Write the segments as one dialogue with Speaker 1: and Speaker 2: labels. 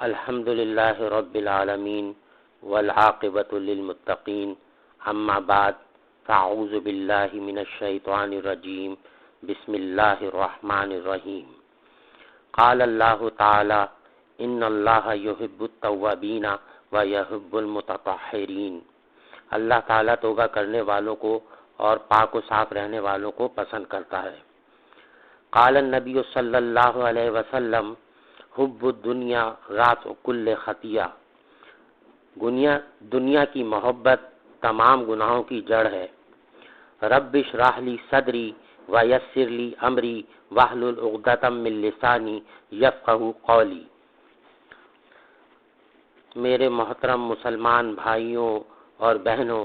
Speaker 1: الحمد للہ رب العالمین والعاقبۃ للمتقین اما بعد فاعوذ باللہ من الشیطان الرجیم بسم اللہ الرحمن الرحیم قال اللہ تعالی ان اللہ یحب التوابین ویحب المتطہرین۔ اللہ تعالیٰ توبہ کرنے والوں کو اور پاک و صاف رہنے والوں کو پسند کرتا ہے۔ قال النبی صلی اللہ علیہ وسلم حب الدنیا غاث کل خطیہ، دنیا کی محبت تمام گناہوں کی جڑ ہے۔ رب اشرح لی صدری ویسر لی امری واحلل عقدۃ من لسانی یفقہوا قولی۔ میرے محترم مسلمان بھائیوں اور بہنوں،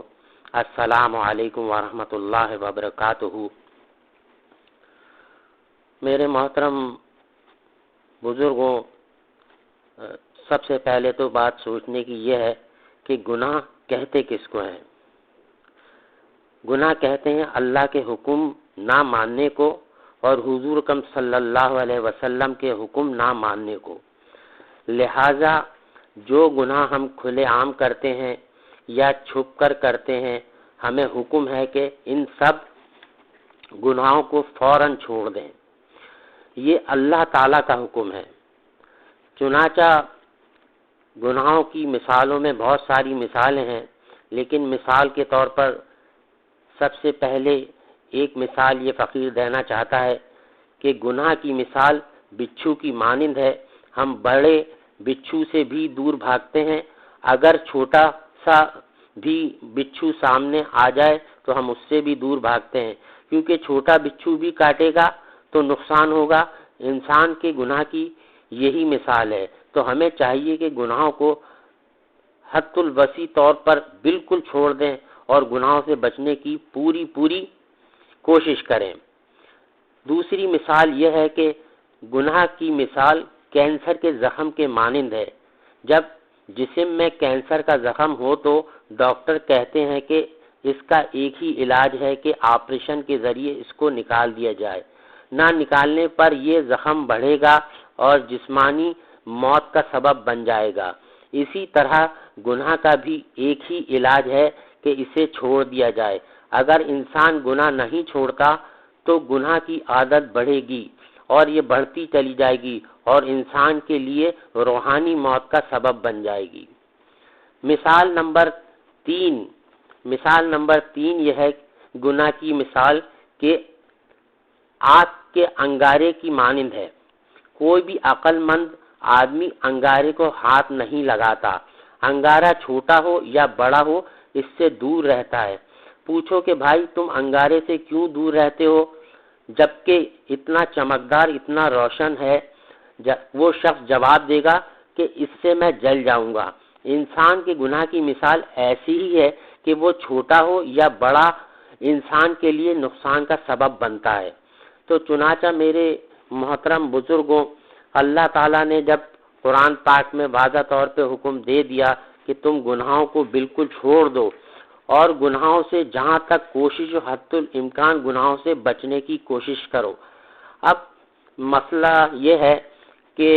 Speaker 1: السلام علیکم ورحمۃ اللہ وبرکاتہ۔ میرے محترم بزرگوں، سب سے پہلے تو بات سوچنے کی یہ ہے کہ گناہ کہتے کس کو ہیں؟ گناہ کہتے ہیں اللہ کے حکم نہ ماننے کو اور حضور اکرم صلی اللہ علیہ وسلم کے حکم نہ ماننے کو۔ لہذا جو گناہ ہم کھلے عام کرتے ہیں یا چھپ کر کرتے ہیں، ہمیں حکم ہے کہ ان سب گناہوں کو فوراً چھوڑ دیں۔ یہ اللہ تعالیٰ کا حکم ہے۔ چنانچہ گناہوں کی مثالوں میں بہت ساری مثالیں ہیں، لیکن مثال کے طور پر سب سے پہلے ایک مثال یہ فقیر دینا چاہتا ہے کہ گناہ کی مثال بچھو کی مانند ہے۔ ہم بڑے بچھو سے بھی دور بھاگتے ہیں، اگر چھوٹا سا بھی بچھو سامنے آ جائے تو ہم اس سے بھی دور بھاگتے ہیں، کیونکہ چھوٹا بچھو بھی کاٹے گا تو نقصان ہوگا۔ انسان کے گناہ کی یہی مثال ہے۔ تو ہمیں چاہیے کہ گناہوں کو حد الوسیع طور پر بالکل چھوڑ دیں اور گناہوں سے بچنے کی پوری کوشش کریں۔ دوسری مثال یہ ہے کہ گناہ کی مثال کینسر کے زخم کے مانند ہے۔ جب جسم میں کینسر کا زخم ہو تو ڈاکٹر کہتے ہیں کہ اس کا ایک ہی علاج ہے کہ آپریشن کے ذریعے اس کو نکال دیا جائے، نہ نکالنے پر یہ زخم بڑھے گا اور جسمانی موت کا سبب بن جائے گا۔ اسی طرح گناہ کا بھی ایک ہی علاج ہے کہ اسے چھوڑ دیا جائے۔ اگر انسان گناہ نہیں چھوڑتا تو گناہ کی عادت بڑھے گی اور یہ بڑھتی چلی جائے گی اور انسان کے لیے روحانی موت کا سبب بن جائے گی۔ مثال نمبر تین یہ ہے گناہ کی مثال کہ آگ کے انگارے کی مانند ہے۔ کوئی بھی عقل مند آدمی انگارے کو ہاتھ نہیں لگاتا، انگارہ چھوٹا ہو یا بڑا ہو اس سے دور رہتا ہے۔ پوچھو کہ بھائی تم انگارے سے کیوں دور رہتے ہو جبکہ اتنا چمکدار اتنا روشن ہے؟ وہ شخص جواب دے گا کہ اس سے میں جل جاؤں گا۔ انسان کے گناہ کی مثال ایسی ہی ہے کہ وہ چھوٹا ہو یا بڑا انسان کے لیے نقصان کا سبب بنتا ہے۔ تو چنانچہ میرے محترم بزرگوں، اللہ تعالیٰ نے جب قرآن پاک میں واضح طور پہ حکم دے دیا کہ تم گناہوں کو بالکل چھوڑ دو اور گناہوں سے جہاں تک کوشش و حد الامکان گناہوں سے بچنے کی کوشش کرو۔ اب مسئلہ یہ ہے کہ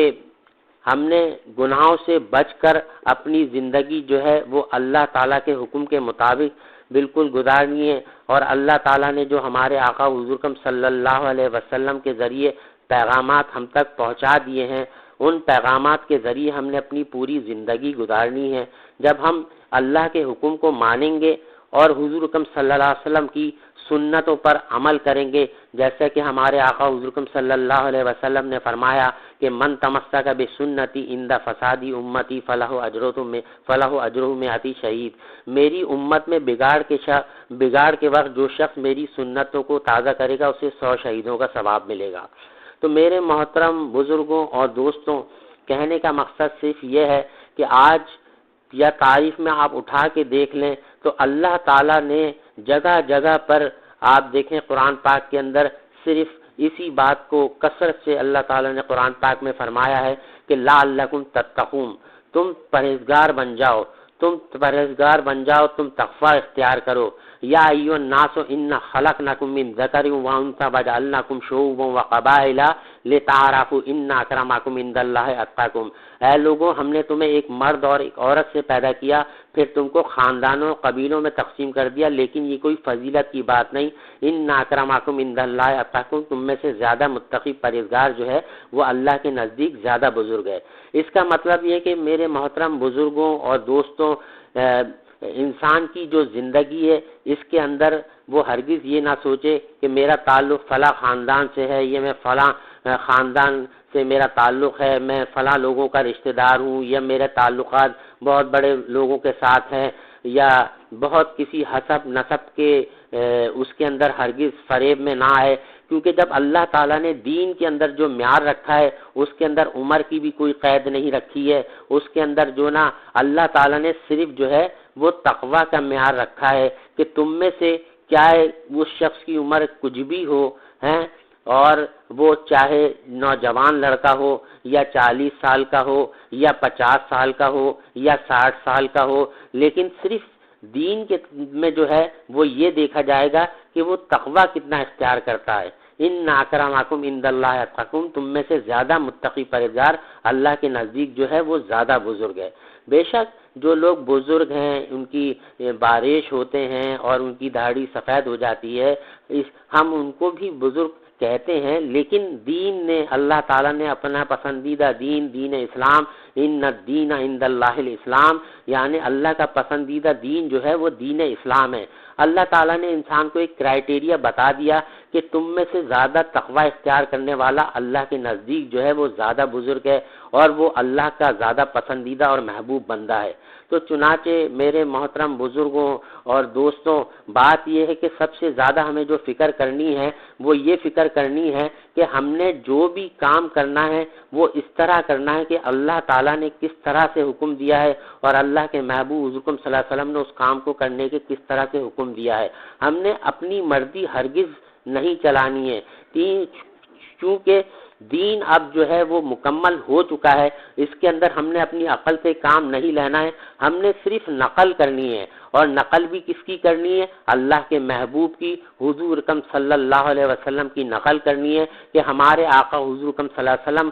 Speaker 1: ہم نے گناہوں سے بچ کر اپنی زندگی جو ہے وہ اللہ تعالیٰ کے حکم کے مطابق بالکل گزارنی ہے، اور اللہ تعالیٰ نے جو ہمارے آقا حضور اکرم صلی اللہ علیہ وسلم کے ذریعے پیغامات ہم تک پہنچا دیے ہیں، ان پیغامات کے ذریعے ہم نے اپنی پوری زندگی گزارنی ہے۔ جب ہم اللہ کے حکم کو مانیں گے اور حضور اکرم صلی اللہ علیہ وسلم کی سنتوں پر عمل کریں گے، جیسے کہ ہمارے آقا حضور اکرم صلی اللہ علیہ وسلم نے فرمایا کہ من تمسک بسنتی عند فساد امتی فلہ اجرہ مئات شہید۔ میری امت میں بگاڑ کے وقت جو شخص میری سنتوں کو تازہ کرے گا اسے 100 شہیدوں کا ثواب ملے گا۔ تو میرے محترم بزرگوں اور دوستوں، کہنے کا مقصد صرف یہ ہے کہ آج یا تاریخ میں آپ اٹھا کے دیکھ لیں تو اللہ تعالیٰ نے جگہ جگہ پر آپ دیکھیں قرآن پاک کے اندر صرف اسی بات کو کثرت سے اللہ تعالیٰ نے قرآن پاک میں فرمایا ہے کہ لعلکم تتقون، تم پرہیزگار بن جاؤ، تم تقوی اختیار کرو۔ یا ایھا الناس انا خلقناکم من ذکر و انثی وجعلناکم شعوبا وقبائل لتعارفوا ان اکرمکم عند اللہ اتقاکم، اے لوگوں ہم نے تمہیں ایک مرد اور ایک عورت سے پیدا کیا، پھر تم کو خاندانوں قبیلوں میں تقسیم کر دیا، لیکن یہ کوئی فضیلت کی بات نہیں، ان اکرمکم عند اللہ اتقاکم، تم میں سے زیادہ متقی پرہیزگار جو ہے وہ اللہ کے نزدیک زیادہ بزرگ ہے۔ اس کا مطلب یہ کہ میرے محترم بزرگوں اور دوستوں، انسان کی جو زندگی ہے اس کے اندر وہ ہرگز یہ نہ سوچے کہ میرا تعلق فلاں خاندان سے ہے، یہ میں فلاں خاندان سے میرا تعلق ہے، میں فلاں لوگوں کا رشتہ دار ہوں، یا میرے تعلقات بہت بڑے لوگوں کے ساتھ ہیں، یا بہت کسی حسب نسب کے اس کے اندر ہرگز فریب میں نہ آئے، کیونکہ جب اللہ تعالیٰ نے دین کے اندر جو معیار رکھا ہے اس کے اندر عمر کی بھی کوئی قید نہیں رکھی ہے، اس کے اندر جو نا اللہ تعالیٰ نے صرف جو ہے وہ تقویٰ کا معیار رکھا ہے کہ تم میں سے کیا ہے اس شخص کی عمر کچھ بھی ہو ہیں، اور وہ چاہے نوجوان لڑکا ہو یا 40 سال کا ہو یا 50 سال کا ہو یا 60 سال کا ہو، لیکن صرف دین کے میں جو ہے وہ یہ دیکھا جائے گا کہ وہ تقویٰ کتنا اختیار کرتا ہے۔ ان اکرمکم عند اللہ اتقاکم، تم میں سے زیادہ متقی پرہیزگار اللہ کے نزدیک جو ہے وہ زیادہ بزرگ ہے۔ بے شک جو لوگ بزرگ ہیں ان کی بارش ہوتے ہیں اور ان کی داڑھی سفید ہو جاتی ہے، ہم ان کو بھی بزرگ کہتے ہیں، لیکن دین نے اللہ تعالیٰ نے اپنا پسندیدہ دین اسلام، ان الدین عند اللہ الاسلام، یعنی اللہ کا پسندیدہ دین جو ہے وہ دین اسلام ہے۔ اللہ تعالیٰ نے انسان کو ایک کرائٹیریا بتا دیا کہ تم میں سے زیادہ تقوی اختیار کرنے والا اللہ کے نزدیک جو ہے وہ زیادہ بزرگ ہے اور وہ اللہ کا زیادہ پسندیدہ اور محبوب بندہ ہے۔ تو چنانچہ میرے محترم بزرگوں اور دوستوں، بات یہ ہے کہ سب سے زیادہ ہمیں جو فکر کرنی ہے وہ یہ فکر کرنی ہے کہ ہم نے جو بھی کام کرنا ہے وہ اس طرح کرنا ہے کہ اللہ تعالیٰ نے کس طرح سے حکم دیا ہے اور اللہ کے محبوب حضور صلی اللہ علیہ وسلم نے اس کام کو کرنے کے کس طرح سے حکم دیا ہے۔ ہم نے اپنی مرضی ہرگز نہیں چلانی ہے، چونکہ دین اب جو ہے وہ مکمل ہو چکا ہے، اس کے اندر ہم نے اپنی عقل سے کام نہیں لینا ہے، ہم نے صرف نقل کرنی ہے، اور نقل بھی کس کی کرنی ہے؟ اللہ کے محبوب کی، حضور اکرم صلی اللہ علیہ وسلم کی نقل کرنی ہے کہ ہمارے آقا حضور اکرم صلی اللہ علیہ وسلم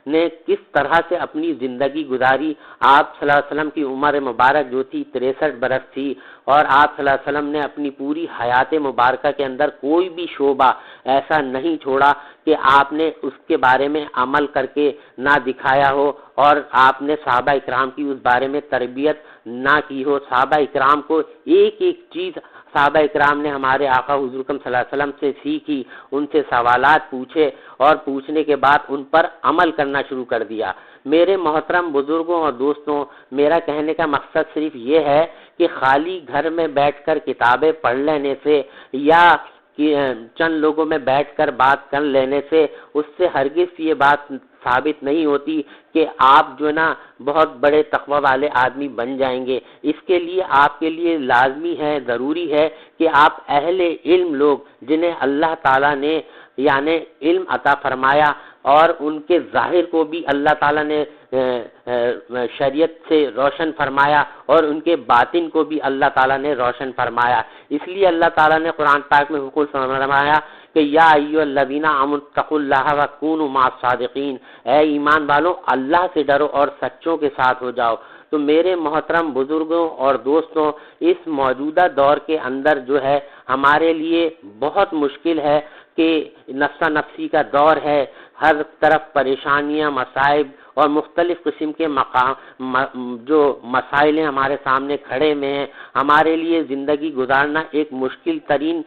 Speaker 1: نے کس طرح سے اپنی زندگی گزاری۔ آپ صلی اللہ علیہ وسلم کی عمر مبارک جو تھی 63 برس تھی، اور آپ صلی اللہ علیہ وسلم نے اپنی پوری حیات مبارکہ کے اندر کوئی بھی شعبہ ایسا نہیں چھوڑا کہ آپ نے اس کے بارے میں عمل کر کے نہ دکھایا ہو، اور آپ نے صحابہ اکرام کی اس بارے میں تربیت نہ کی ہو۔ صحابہ اکرام کو ایک ایک چیز صحابہ اکرام نے ہمارے آقا حضور صلی اللہ علیہ وسلم سے سیکھی، ان سے سوالات پوچھے اور پوچھنے کے بعد ان پر عمل کرنا شروع کر دیا۔ میرے محترم بزرگوں اور دوستوں، میرا کہنے کا مقصد صرف یہ ہے کہ خالی گھر میں بیٹھ کر کتابیں پڑھ لینے سے یا چند لوگوں میں بیٹھ کر بات کر لینے سے اس سے ہرگز یہ بات ثابت نہیں ہوتی کہ آپ جو نا بہت بڑے تقوی والے آدمی بن جائیں گے۔ اس کے لیے آپ کے لیے لازمی ہے، ضروری ہے کہ آپ اہل علم لوگ جنہیں اللہ تعالیٰ نے یعنی علم عطا فرمایا اور ان کے ظاہر کو بھی اللہ تعالیٰ نے شریعت سے روشن فرمایا اور ان کے باطن کو بھی اللہ تعالیٰ نے روشن فرمایا، اس لیے اللہ تعالیٰ نے قرآن پاک میں حکم فرمایا کہ یا ایھا الذین آمنوا اتقوا اللہ وکونوا مع الصادقین، اے ایمان والو اللہ سے ڈرو اور سچوں کے ساتھ ہو جاؤ۔ تو میرے محترم بزرگوں اور دوستوں، اس موجودہ دور کے اندر جو ہے ہمارے لیے بہت مشکل ہے کہ نفسا نفسی کا دور ہے، ہر طرف پریشانیاں، مصائب اور مختلف قسم کے جو مسائل ہمارے سامنے کھڑے میں ہیں، ہمارے لیے زندگی گزارنا ایک مشکل ترین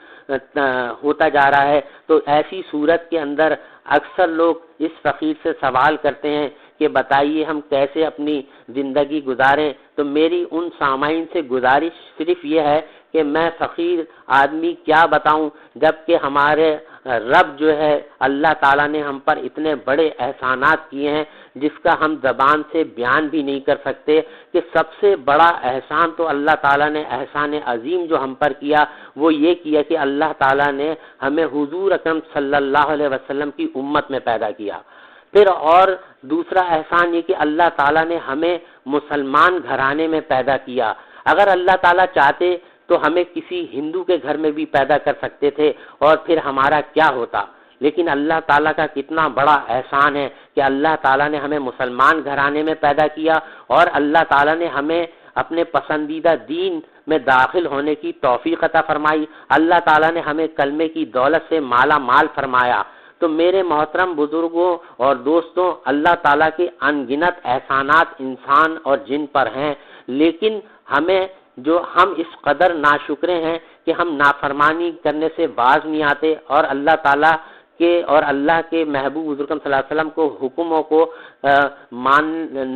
Speaker 1: ہوتا جا رہا ہے۔ تو ایسی صورت کے اندر اکثر لوگ اس فقیر سے سوال کرتے ہیں کہ بتائیے ہم کیسے اپنی زندگی گزاریں۔ تو میری ان سامعین سے گزارش صرف یہ ہے کہ میں فقیر آدمی کیا بتاؤں، جبکہ ہمارے رب جو ہے اللہ تعالیٰ نے ہم پر اتنے بڑے احسانات کیے ہیں جس کا ہم زبان سے بیان بھی نہیں کر سکتے، کہ سب سے بڑا احسان تو اللہ تعالیٰ نے، احسان عظیم جو ہم پر کیا وہ یہ کیا کہ اللہ تعالیٰ نے ہمیں حضور اکرم صلی اللہ علیہ وسلم کی امت میں پیدا کیا۔ پھر اور دوسرا احسان یہ کہ اللہ تعالیٰ نے ہمیں مسلمان گھرانے میں پیدا کیا۔ اگر اللہ تعالیٰ چاہتے تو ہمیں کسی ہندو کے گھر میں بھی پیدا کر سکتے تھے اور پھر ہمارا کیا ہوتا. لیکن اللہ تعالیٰ کا کتنا بڑا احسان ہے کہ اللہ تعالیٰ نے ہمیں مسلمان گھرانے میں پیدا کیا اور اللہ تعالیٰ نے ہمیں اپنے پسندیدہ دین میں داخل ہونے کی توفیق عطا فرمائی. اللہ تعالیٰ نے ہمیں کلمے کی دولت سے مالا مال فرمایا. تو میرے محترم بزرگوں اور دوستوں، اللہ تعالیٰ کے ان گنت احسانات انسان اور جن پر ہیں، لیکن ہم اس قدر ناشکرے ہیں کہ ہم نافرمانی کرنے سے باز نہیں آتے اور اللہ تعالیٰ کے اور اللہ کے محبوب حضور صلی اللہ علیہ وسلم کو حکموں کو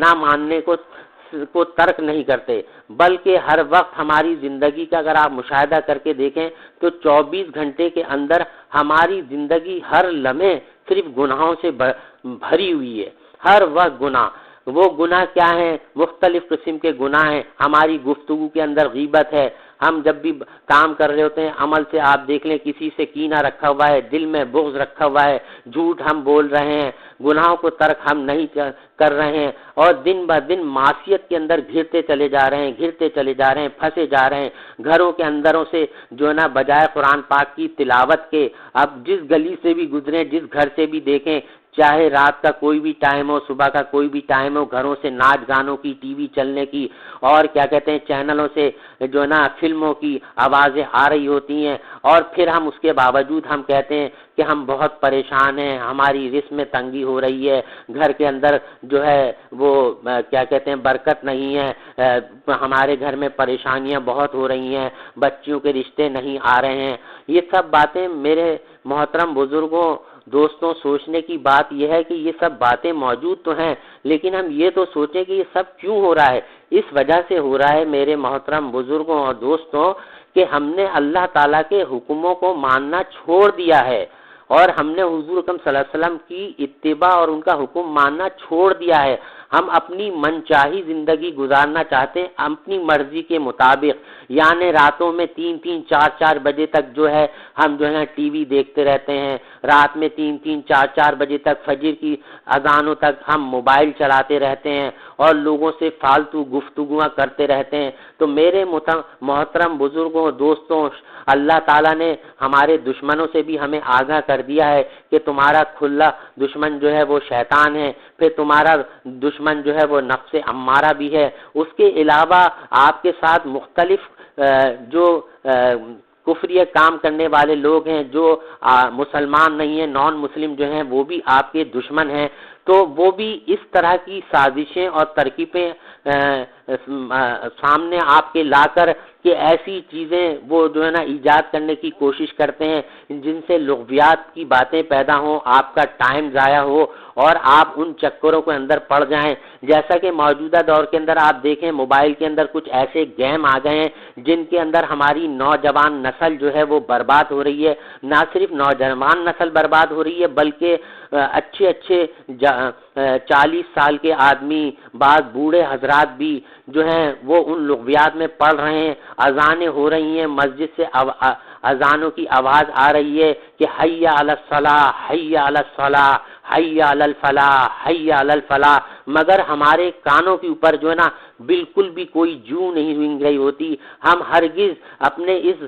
Speaker 1: نہ ماننے کو ترک نہیں کرتے، بلکہ ہر وقت ہماری زندگی کا اگر آپ مشاہدہ کر کے دیکھیں تو 24 گھنٹے کے اندر ہماری زندگی ہر لمحے صرف گناہوں سے بھری ہوئی ہے. ہر وقت گناہ. وہ گناہ کیا ہیں؟ مختلف قسم کے گناہ ہیں. ہماری گفتگو کے اندر غیبت ہے. ہم جب بھی کام کر رہے ہوتے ہیں، عمل سے آپ دیکھ لیں کسی سے کینہ رکھا ہوا ہے، دل میں بغض رکھا ہوا ہے، جھوٹ ہم بول رہے ہیں، گناہوں کو ترک ہم نہیں کر رہے ہیں اور دن بہ دن معصیت کے اندر گھرتے چلے جا رہے ہیں، پھنسے جا رہے ہیں. گھروں کے اندروں سے جو ہے نا بجائے قرآن پاک کی تلاوت کے، اب جس گلی سے بھی گزریں، جس گھر سے بھی دیکھیں، چاہے رات کا کوئی بھی ٹائم ہو، صبح کا کوئی بھی ٹائم ہو، گھروں سے ناچ گانوں کی، ٹی وی چلنے کی اور کیا کہتے ہیں چینلوں سے جو ہے نا فلموں کی آوازیں آ رہی ہوتی ہیں. اور پھر ہم اس کے باوجود ہم کہتے ہیں کہ ہم بہت پریشان ہیں، ہماری رزق میں تنگی ہو رہی ہے، گھر کے اندر جو ہے وہ کیا کہتے ہیں برکت نہیں ہے، ہمارے گھر میں پریشانیاں بہت ہو رہی ہیں، بچیوں کے رشتے نہیں آ رہے ہیں. یہ سب باتیں میرے محترم بزرگوں دوستوں، سوچنے کی بات یہ ہے کہ یہ سب باتیں موجود تو ہیں، لیکن ہم یہ تو سوچیں کہ یہ سب کیوں ہو رہا ہے. اس وجہ سے ہو رہا ہے میرے محترم بزرگوں اور دوستوں کہ ہم نے اللہ تعالیٰ کے حکموں کو ماننا چھوڑ دیا ہے اور ہم نے حضور اکرم صلی اللہ علیہ وسلم کی اتباع اور ان کا حکم ماننا چھوڑ دیا ہے. ہم اپنی من چاہی زندگی گزارنا چاہتے ہیں اپنی مرضی کے مطابق، یعنی راتوں میں 3-3 4-4 بجے تک جو ہے ہم جو ہے ٹی وی دیکھتے رہتے ہیں، رات میں 3-3 4-4 بجے تک فجر کی اذانوں تک ہم موبائل چلاتے رہتے ہیں اور لوگوں سے فالتو گفتگوਆਂ کرتے رہتے ہیں. تو میرے محترم بزرگوں دوستوں، اللہ تعالیٰ نے ہمارے دشمنوں سے بھی ہمیں آگاہ کر دیا ہے کہ تمہارا کھلا دشمن جو ہے وہ شیطان ہے، پھر تمہارا دشمن جو ہے وہ نفس امارہ بھی ہے. اس کے علاوہ آپ کے ساتھ مختلف جو کفریہ کام کرنے والے لوگ ہیں، جو مسلمان نہیں ہیں، نان مسلم جو ہیں، وہ بھی آپ کے دشمن ہیں. تو وہ بھی اس طرح کی سازشیں اور ترکیبیں سامنے آپ کے لا کر کہ ایسی چیزیں وہ جو ہے نا ایجاد کرنے کی کوشش کرتے ہیں جن سے لغویات کی باتیں پیدا ہوں، آپ کا ٹائم ضائع ہو اور آپ ان چکروں کے اندر پڑ جائیں. جیسا کہ موجودہ دور کے اندر آپ دیکھیں موبائل کے اندر کچھ ایسے گیم آ گئے ہیں جن کے اندر ہماری نوجوان نسل جو ہے وہ برباد ہو رہی ہے. نہ صرف نوجوان نسل برباد ہو رہی ہے بلکہ اچھے 40 سال کے آدمی، بعض بوڑھے حضرات بھی جو ہیں وہ ان لغویات میں پڑھ رہے ہیں. اذانیں ہو رہی ہیں، مسجد سے اذانوں کی آواز آ رہی ہے کہ حی علی الصلاۃ، حی علی الصلاۃ، حی علی الفلاح، حی علی الفلاح، مگر ہمارے کانوں کے اوپر جو ہے نا بالکل بھی کوئی جو نہیں رنگ رہی ہوتی. ہم ہرگز اپنے اس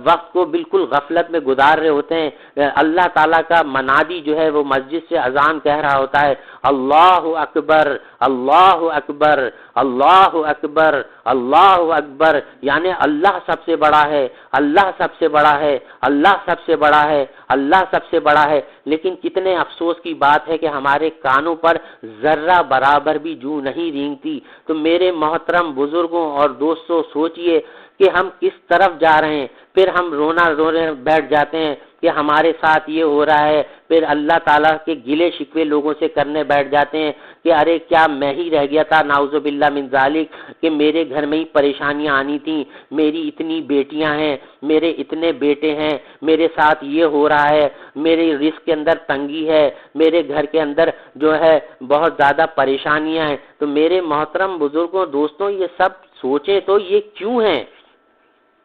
Speaker 1: وقت کو بالکل غفلت میں گزار رہے ہوتے ہیں. اللہ تعالیٰ کا منادی جو ہے وہ مسجد سے اذان کہہ رہا ہوتا ہے اللہ اکبر، اللہ اکبر، اللہ اکبر، اللہ اکبر، یعنی اللہ سب سے بڑا ہے، اللہ سب سے بڑا ہے، اللہ سب سے بڑا ہے، اللہ سب سے بڑا ہے. لیکن کتنے افسوس کی بات ہے کہ ہمارے کانوں پر ذرہ برابر بھی جو نہیں رینگتی. تو میرے محترم بزرگوں اور دوستوں سوچئے کہ ہم کس طرف جا رہے ہیں. پھر ہم رونے بیٹھ جاتے ہیں کہ ہمارے ساتھ یہ ہو رہا ہے، پھر اللہ تعالیٰ کے گلے شکوے لوگوں سے کرنے بیٹھ جاتے ہیں کہ ارے کیا میں ہی رہ گیا تھا نعوذ باللہ من ذالک کہ میرے گھر میں ہی پریشانیاں آنی تھیں، میری اتنی بیٹیاں ہیں، میرے اتنے بیٹے ہیں، میرے ساتھ یہ ہو رہا ہے، میرے رزق کے اندر تنگی ہے، میرے گھر کے اندر جو ہے بہت زیادہ پریشانیاں ہیں. تو میرے محترم بزرگوں دوستوں یہ سب سوچیں تو یہ کیوں ہیں؟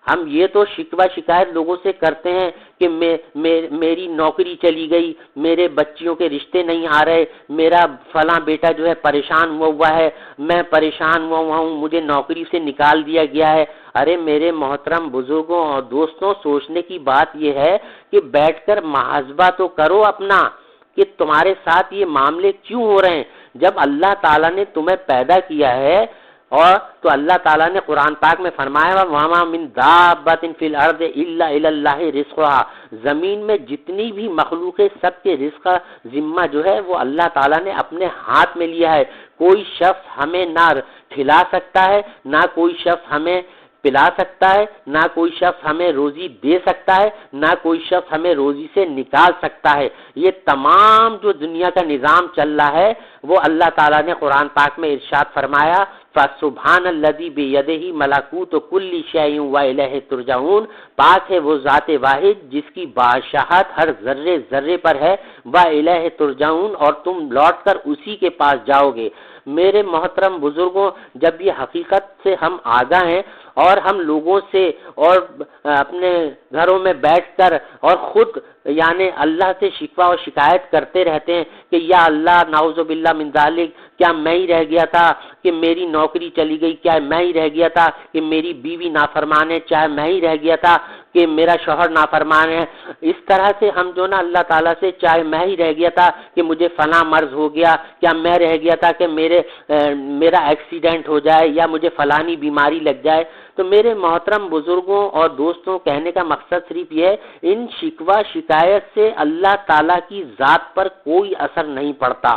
Speaker 1: ہم یہ تو شکوہ شکایت لوگوں سے کرتے ہیں کہ میری نوکری چلی گئی، میرے بچیوں کے رشتے نہیں آ رہے، میرا فلاں بیٹا جو ہے پریشان ہوا ہے، میں پریشان ہوا ہوں، مجھے نوکری سے نکال دیا گیا ہے. ارے میرے محترم بزرگوں اور دوستوں، سوچنے کی بات یہ ہے کہ بیٹھ کر محاسبہ تو کرو اپنا کہ تمہارے ساتھ یہ معاملے کیوں ہو رہے ہیں۔ جب اللہ تعالیٰ نے تمہیں پیدا کیا ہے اور تو اللہ تعالیٰ نے قرآن پاک میں فرمایا وَمَا مِن دَابَّةٍ فِي الْأَرْضِ إِلَّا إِلَى اللَّهِ رِزْقُهَا، زمین میں جتنی بھی مخلوق ہے سب کے رزق کا ذمہ جو ہے وہ اللہ تعالیٰ نے اپنے ہاتھ میں لیا ہے۔ کوئی شخص ہمیں نہ کھلا سکتا ہے، نہ کوئی شخص ہمیں پلا سکتا ہے، نہ کوئی شخص ہمیں روزی دے سکتا ہے، نہ کوئی شخص ہمیں روزی سے نکال سکتا ہے۔ یہ تمام جو دنیا کا نظام چل رہا ہے وہ اللہ تعالیٰ نے قرآن پاک میں ارشاد فرمایا فَسُبْحَانَ الَّذِي بِيَدِهِ مَلَكُوتُ كُلِّ شَيْءٍ وَإِلَيْهِ تُرْجَعُونَ، پاک ہے وہ ذات واحد جس کی بادشاہت ہر ذرے ذرے پر ہے، وَإِلَيْهِ تُرْجَعُونَ، اور تم لوٹ کر اسی کے پاس جاؤ گے۔ میرے محترم بزرگوں، جب یہ حقیقت سے ہم آگاہ ہیں اور ہم لوگوں سے اور اپنے گھروں میں بیٹھ کر اور خود یعنی اللہ سے شکوہ و شکایت کرتے رہتے ہیں کہ یا اللہ نعوذ باللہ من ذالک، کیا میں ہی رہ گیا تھا کہ میری نوکری چلی گئی، کیا میں ہی رہ گیا تھا کہ میری بیوی نافرمان ہے، چاہے میں ہی رہ گیا تھا کہ میرا شوہر نافرمان ہے، اس طرح سے ہم جو نا اللہ تعالیٰ سے چاہے میں ہی رہ گیا تھا کہ مجھے فلاں مرض ہو گیا، کیا میں رہ گیا تھا کہ میرا ایکسیڈنٹ ہو جائے یا مجھے فلانی بیماری لگ جائے۔ تو میرے محترم بزرگوں اور دوستوں، کہنے کا مقصد صرف یہ ہے ان شکوہ شکایت سے اللہ تعالیٰ کی ذات پر کوئی اثر نہیں پڑتا۔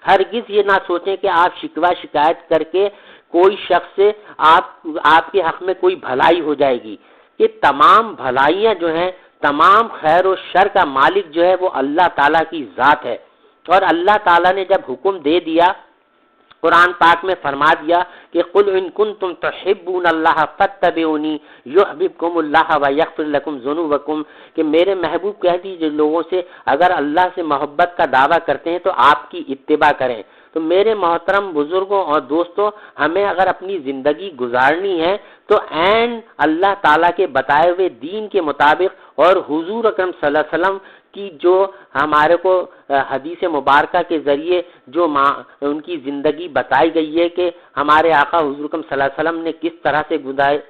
Speaker 1: ہرگز یہ نہ سوچیں کہ آپ شکوہ شکایت کر کے کوئی شخص سے آپ کے حق میں کوئی بھلائی ہو جائے گی۔ کہ تمام بھلائیاں جو ہیں، تمام خیر و شر کا مالک جو ہے وہ اللہ تعالیٰ کی ذات ہے۔ اور اللہ تعالیٰ نے جب حکم دے دیا، قرآن پاک میں فرما دیا کہ قل ان کنتم تحبون اللہ فاتبعونی یحببکم اللہ ویغفر لکم ذنوبکم، کہ میرے محبوب کہہ دیجئے لوگوں سے اگر اللہ سے محبت کا دعویٰ کرتے ہیں تو آپ کی اتباع کریں۔ تو میرے محترم بزرگوں اور دوستوں، ہمیں اگر اپنی زندگی گزارنی ہے تو عین اللہ تعالیٰ کے بتائے ہوئے دین کے مطابق اور حضور اکرم صلی اللہ علیہ وسلم کی جو ہمارے کو حدیث مبارکہ کے ذریعے جو ان کی زندگی بتائی گئی ہے کہ ہمارے آقا حضور اکرم صلی اللہ علیہ وسلم نے کس طرح سے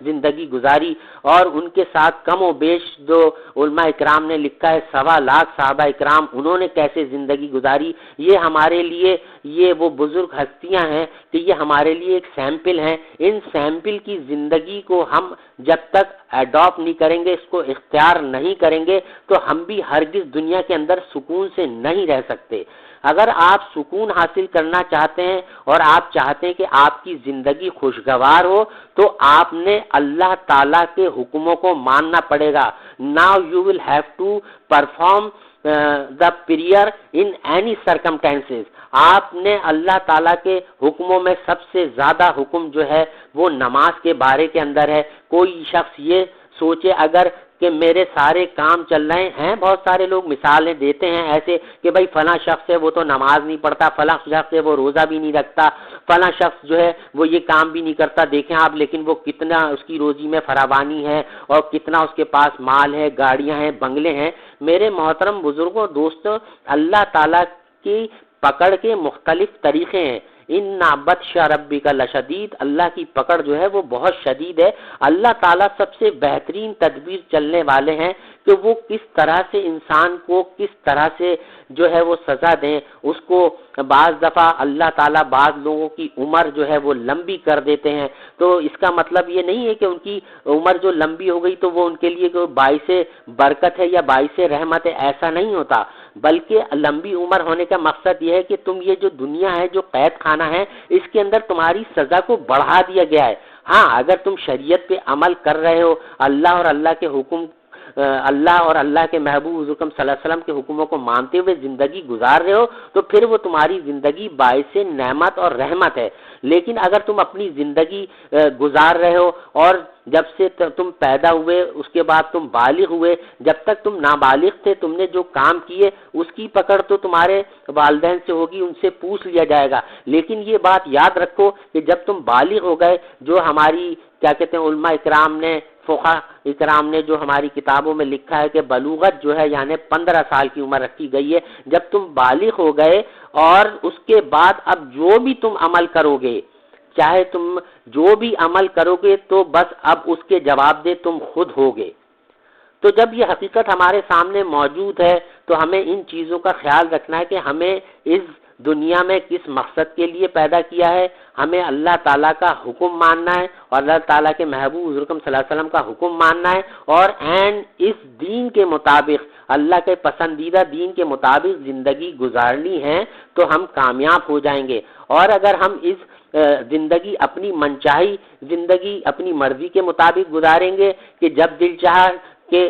Speaker 1: زندگی گزاری، اور ان کے ساتھ کم و بیش جو علماء اکرام نے لکھا ہے 1.25 لاکھ صحابہ اکرام انہوں نے کیسے زندگی گزاری، یہ ہمارے لیے یہ وہ بزرگ ہستیاں ہیں کہ یہ ہمارے لیے ایک سیمپل ہیں۔ ان سیمپل کی زندگی کو ہم جب تک ایڈاپٹ نہیں کریں گے، اس کو اختیار نہیں کریں گے، تو ہم بھی ہرگز دنیا کے اندر سکون سے نہیں رہ سکتے۔ اگر آپ سکون حاصل کرنا چاہتے ہیں اور آپ چاہتے ہیں کہ آپ کی زندگی خوشگوار ہو تو آپ نے اللہ تعالیٰ کے حکموں کو ماننا پڑے گا۔ Now you will have to perform the prayer in any circumstances۔ آپ نے اللہ تعالیٰ کے حکموں میں سب سے زیادہ حکم جو ہے وہ نماز کے بارے کے اندر ہے۔ کوئی شخص یہ سوچے اگر کہ میرے سارے کام چل رہے ہیں، بہت سارے لوگ مثالیں دیتے ہیں ایسے کہ بھائی فلاں شخص ہے وہ تو نماز نہیں پڑھتا، فلاں شخص ہے وہ روزہ بھی نہیں رکھتا، فلاں شخص جو ہے وہ یہ کام بھی نہیں کرتا، دیکھیں آپ لیکن وہ کتنا اس کی روزی میں فراوانی ہے اور کتنا اس کے پاس مال ہے، گاڑیاں ہیں، بنگلے ہیں۔ میرے محترم بزرگوں دوستوں، اللہ تعالیٰ کی پکڑ کے مختلف طریقے ہیں۔ ان بطش ربک لشدید، اللہ کی پکڑ جو ہے وہ بہت شدید ہے۔ اللہ تعالیٰ سب سے بہترین تدبیر چلنے والے ہیں کہ وہ کس طرح سے انسان کو کس طرح سے جو ہے وہ سزا دیں۔ اس کو بعض دفعہ اللہ تعالیٰ بعض لوگوں کی عمر جو ہے وہ لمبی کر دیتے ہیں، تو اس کا مطلب یہ نہیں ہے کہ ان کی عمر جو لمبی ہو گئی تو وہ ان کے لیے کوئی باعث برکت ہے یا باعث رحمت ہے، ایسا نہیں ہوتا، بلکہ لمبی عمر ہونے کا مقصد یہ ہے کہ تم یہ جو دنیا ہے جو قید خانہ ہے اس کے اندر تمہاری سزا کو بڑھا دیا گیا ہے۔ ہاں اگر تم شریعت پہ عمل کر رہے ہو، اللہ اور اللہ کے حکم اللہ اور اللہ کے محبوب حضور صلی اللہ علیہ وسلم کے حکموں کو مانتے ہوئے زندگی گزار رہے ہو تو پھر وہ تمہاری زندگی باعث نعمت اور رحمت ہے۔ لیکن اگر تم اپنی زندگی گزار رہے ہو اور جب سے تم پیدا ہوئے اس کے بعد تم بالغ ہوئے، جب تک تم نابالغ تھے تم نے جو کام کیے اس کی پکڑ تو تمہارے والدین سے ہوگی، ان سے پوچھ لیا جائے گا۔ لیکن یہ بات یاد رکھو کہ جب تم بالغ ہو گئے، جو ہماری کیا کہتے ہیں علماء اکرام نے فقہاء اکرام نے جو ہماری کتابوں میں لکھا ہے کہ بلوغت جو ہے یعنی 15 سال کی عمر رکھی گئی ہے، جب تم بالغ ہو گئے اور اس کے بعد اب جو بھی تم عمل کرو گے چاہے تم جو بھی عمل کرو گے تو بس اب اس کے جواب دہ تم خود ہوگے۔ تو جب یہ حقیقت ہمارے سامنے موجود ہے تو ہمیں ان چیزوں کا خیال رکھنا ہے کہ ہمیں اس دنیا میں کس مقصد کے لیے پیدا کیا ہے، ہمیں اللہ تعالیٰ کا حکم ماننا ہے اور اللہ تعالیٰ کے محبوب حضور صلی اللہ علیہ وسلم کا حکم ماننا ہے، اور اس دین کے مطابق، اللہ کے پسندیدہ دین کے مطابق زندگی گزارنی ہے تو ہم کامیاب ہو جائیں گے۔ اور اگر ہم اس زندگی اپنی منچاہی زندگی اپنی مرضی کے مطابق گزاریں گے کہ جب دل چاہا کہ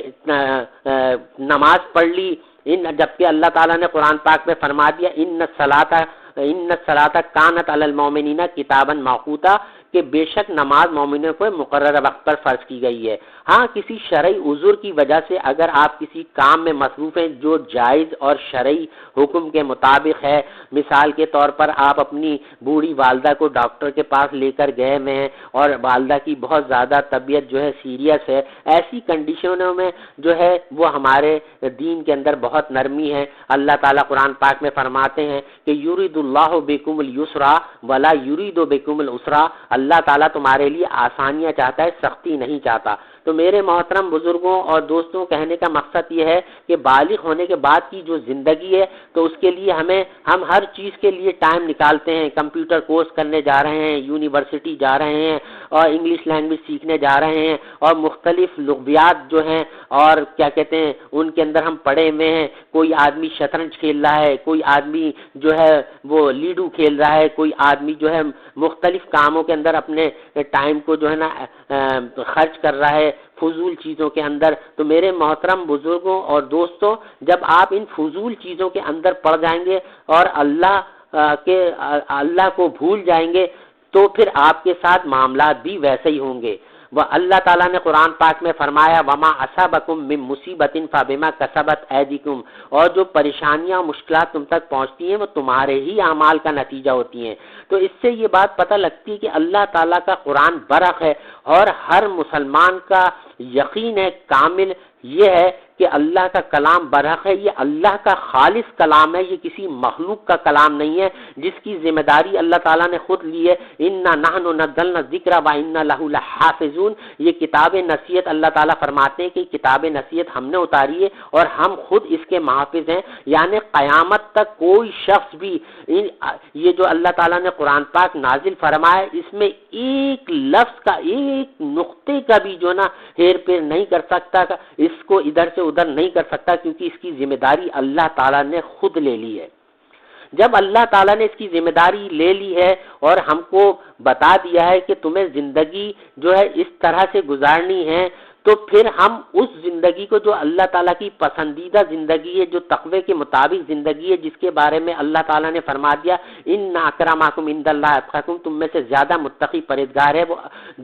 Speaker 1: نماز پڑھ لی، جبکہ اللہ تعالیٰ نے قرآن پاک میں فرما دیا ان الصلاۃ کانت علی المؤمنین کتابا موقوتا، کہ بے شک نماز مومنوں کو مقررہ وقت پر فرض کی گئی ہے۔ ہاں کسی شرعی عذر کی وجہ سے اگر آپ کسی کام میں مصروف ہیں جو جائز اور شرعی حکم کے مطابق ہے، مثال کے طور پر آپ اپنی بوڑھی والدہ کو ڈاکٹر کے پاس لے کر گئے ہیں اور والدہ کی بہت زیادہ طبیعت جو ہے سیریس ہے، ایسی کنڈیشنوں میں جو ہے وہ ہمارے دین کے اندر بہت نرمی ہے۔ اللہ تعالیٰ قرآن پاک میں فرماتے ہیں کہ یرید اللہ بکم اليسرا ولا یرید بکم العسرا، اللہ تعالیٰ تمہارے لیے آسانیاں چاہتا ہے، سختی نہیں چاہتا۔ تو میرے محترم بزرگوں اور دوستوں، کہنے کا مقصد یہ ہے کہ بالغ ہونے کے بعد کی جو زندگی ہے تو اس کے لیے ہم ہر چیز کے لیے ٹائم نکالتے ہیں، کمپیوٹر کورس کرنے جا رہے ہیں، یونیورسٹی جا رہے ہیں اور انگلش لینگویج سیکھنے جا رہے ہیں، اور مختلف لغویات جو ہیں اور کیا کہتے ہیں ان کے اندر ہم پڑے ہوئے ہیں۔ کوئی آدمی شطرنج کھیل رہا ہے، کوئی آدمی جو ہے وہ لیڈو کھیل رہا ہے، کوئی آدمی جو ہے مختلف کاموں کے اندر اپنے ٹائم کو جو ہے نا خرچ کر رہا ہے فضول چیزوں کے اندر۔ تو میرے محترم بزرگوں اور دوستوں، جب آپ ان فضول چیزوں کے اندر پڑ جائیں گے اور اللہ کو بھول جائیں گے تو پھر آپ کے ساتھ معاملات بھی ویسے ہی ہوں گے۔ وہ اللہ تعالیٰ نے قرآن پاک میں فرمایا وما اصابکم من مصیبت فبما کسبت ایدیکم، اور جو پریشانیاں اور مشکلات تم تک پہنچتی ہیں وہ تمہارے ہی اعمال کا نتیجہ ہوتی ہیں۔ تو اس سے یہ بات پتہ لگتی ہے کہ اللہ تعالیٰ کا قرآن برحق ہے، اور ہر مسلمان کا یقین ہے کامل یہ ہے کہ اللہ کا کلام برحق ہے، یہ اللہ کا خالص کلام ہے، یہ کسی مخلوق کا کلام نہیں ہے جس کی ذمہ داری اللہ تعالیٰ نے خود لی ہے۔ انا نحن نزلنا الذکر وانا لہ لحافظون، یہ کتاب نصیحت اللہ تعالیٰ فرماتے ہیں کہ کتاب نصیحت ہم نے اتاری ہے اور ہم خود اس کے محافظ ہیں، یعنی قیامت تک کوئی شخص بھی یہ جو اللہ تعالیٰ نے قرآن پاک نازل فرمایا اس میں ایک لفظ کا، ایک نقطے کا بھی جو نا ہیر پھیر نہیں کر سکتا، اس کو ادھر سے ادھر نہیں کر سکتا، کیونکہ اس کی ذمہ داری اللہ تعالیٰ نے خود لے لی ہے۔ جب اللہ تعالیٰ نے اس کی ذمہ داری لے لی ہے اور ہم کو بتا دیا ہے کہ تمہیں زندگی جو ہے اس طرح سے گزارنی ہے، تو پھر ہم اس زندگی کو جو اللہ تعالیٰ کی پسندیدہ زندگی ہے، جو تقوی کے مطابق زندگی ہے، جس کے بارے میں اللہ تعالیٰ نے فرما دیا ان اکرمکم عند اللہ اتقاکم، تم میں سے زیادہ متقی پرہیزگار ہے وہ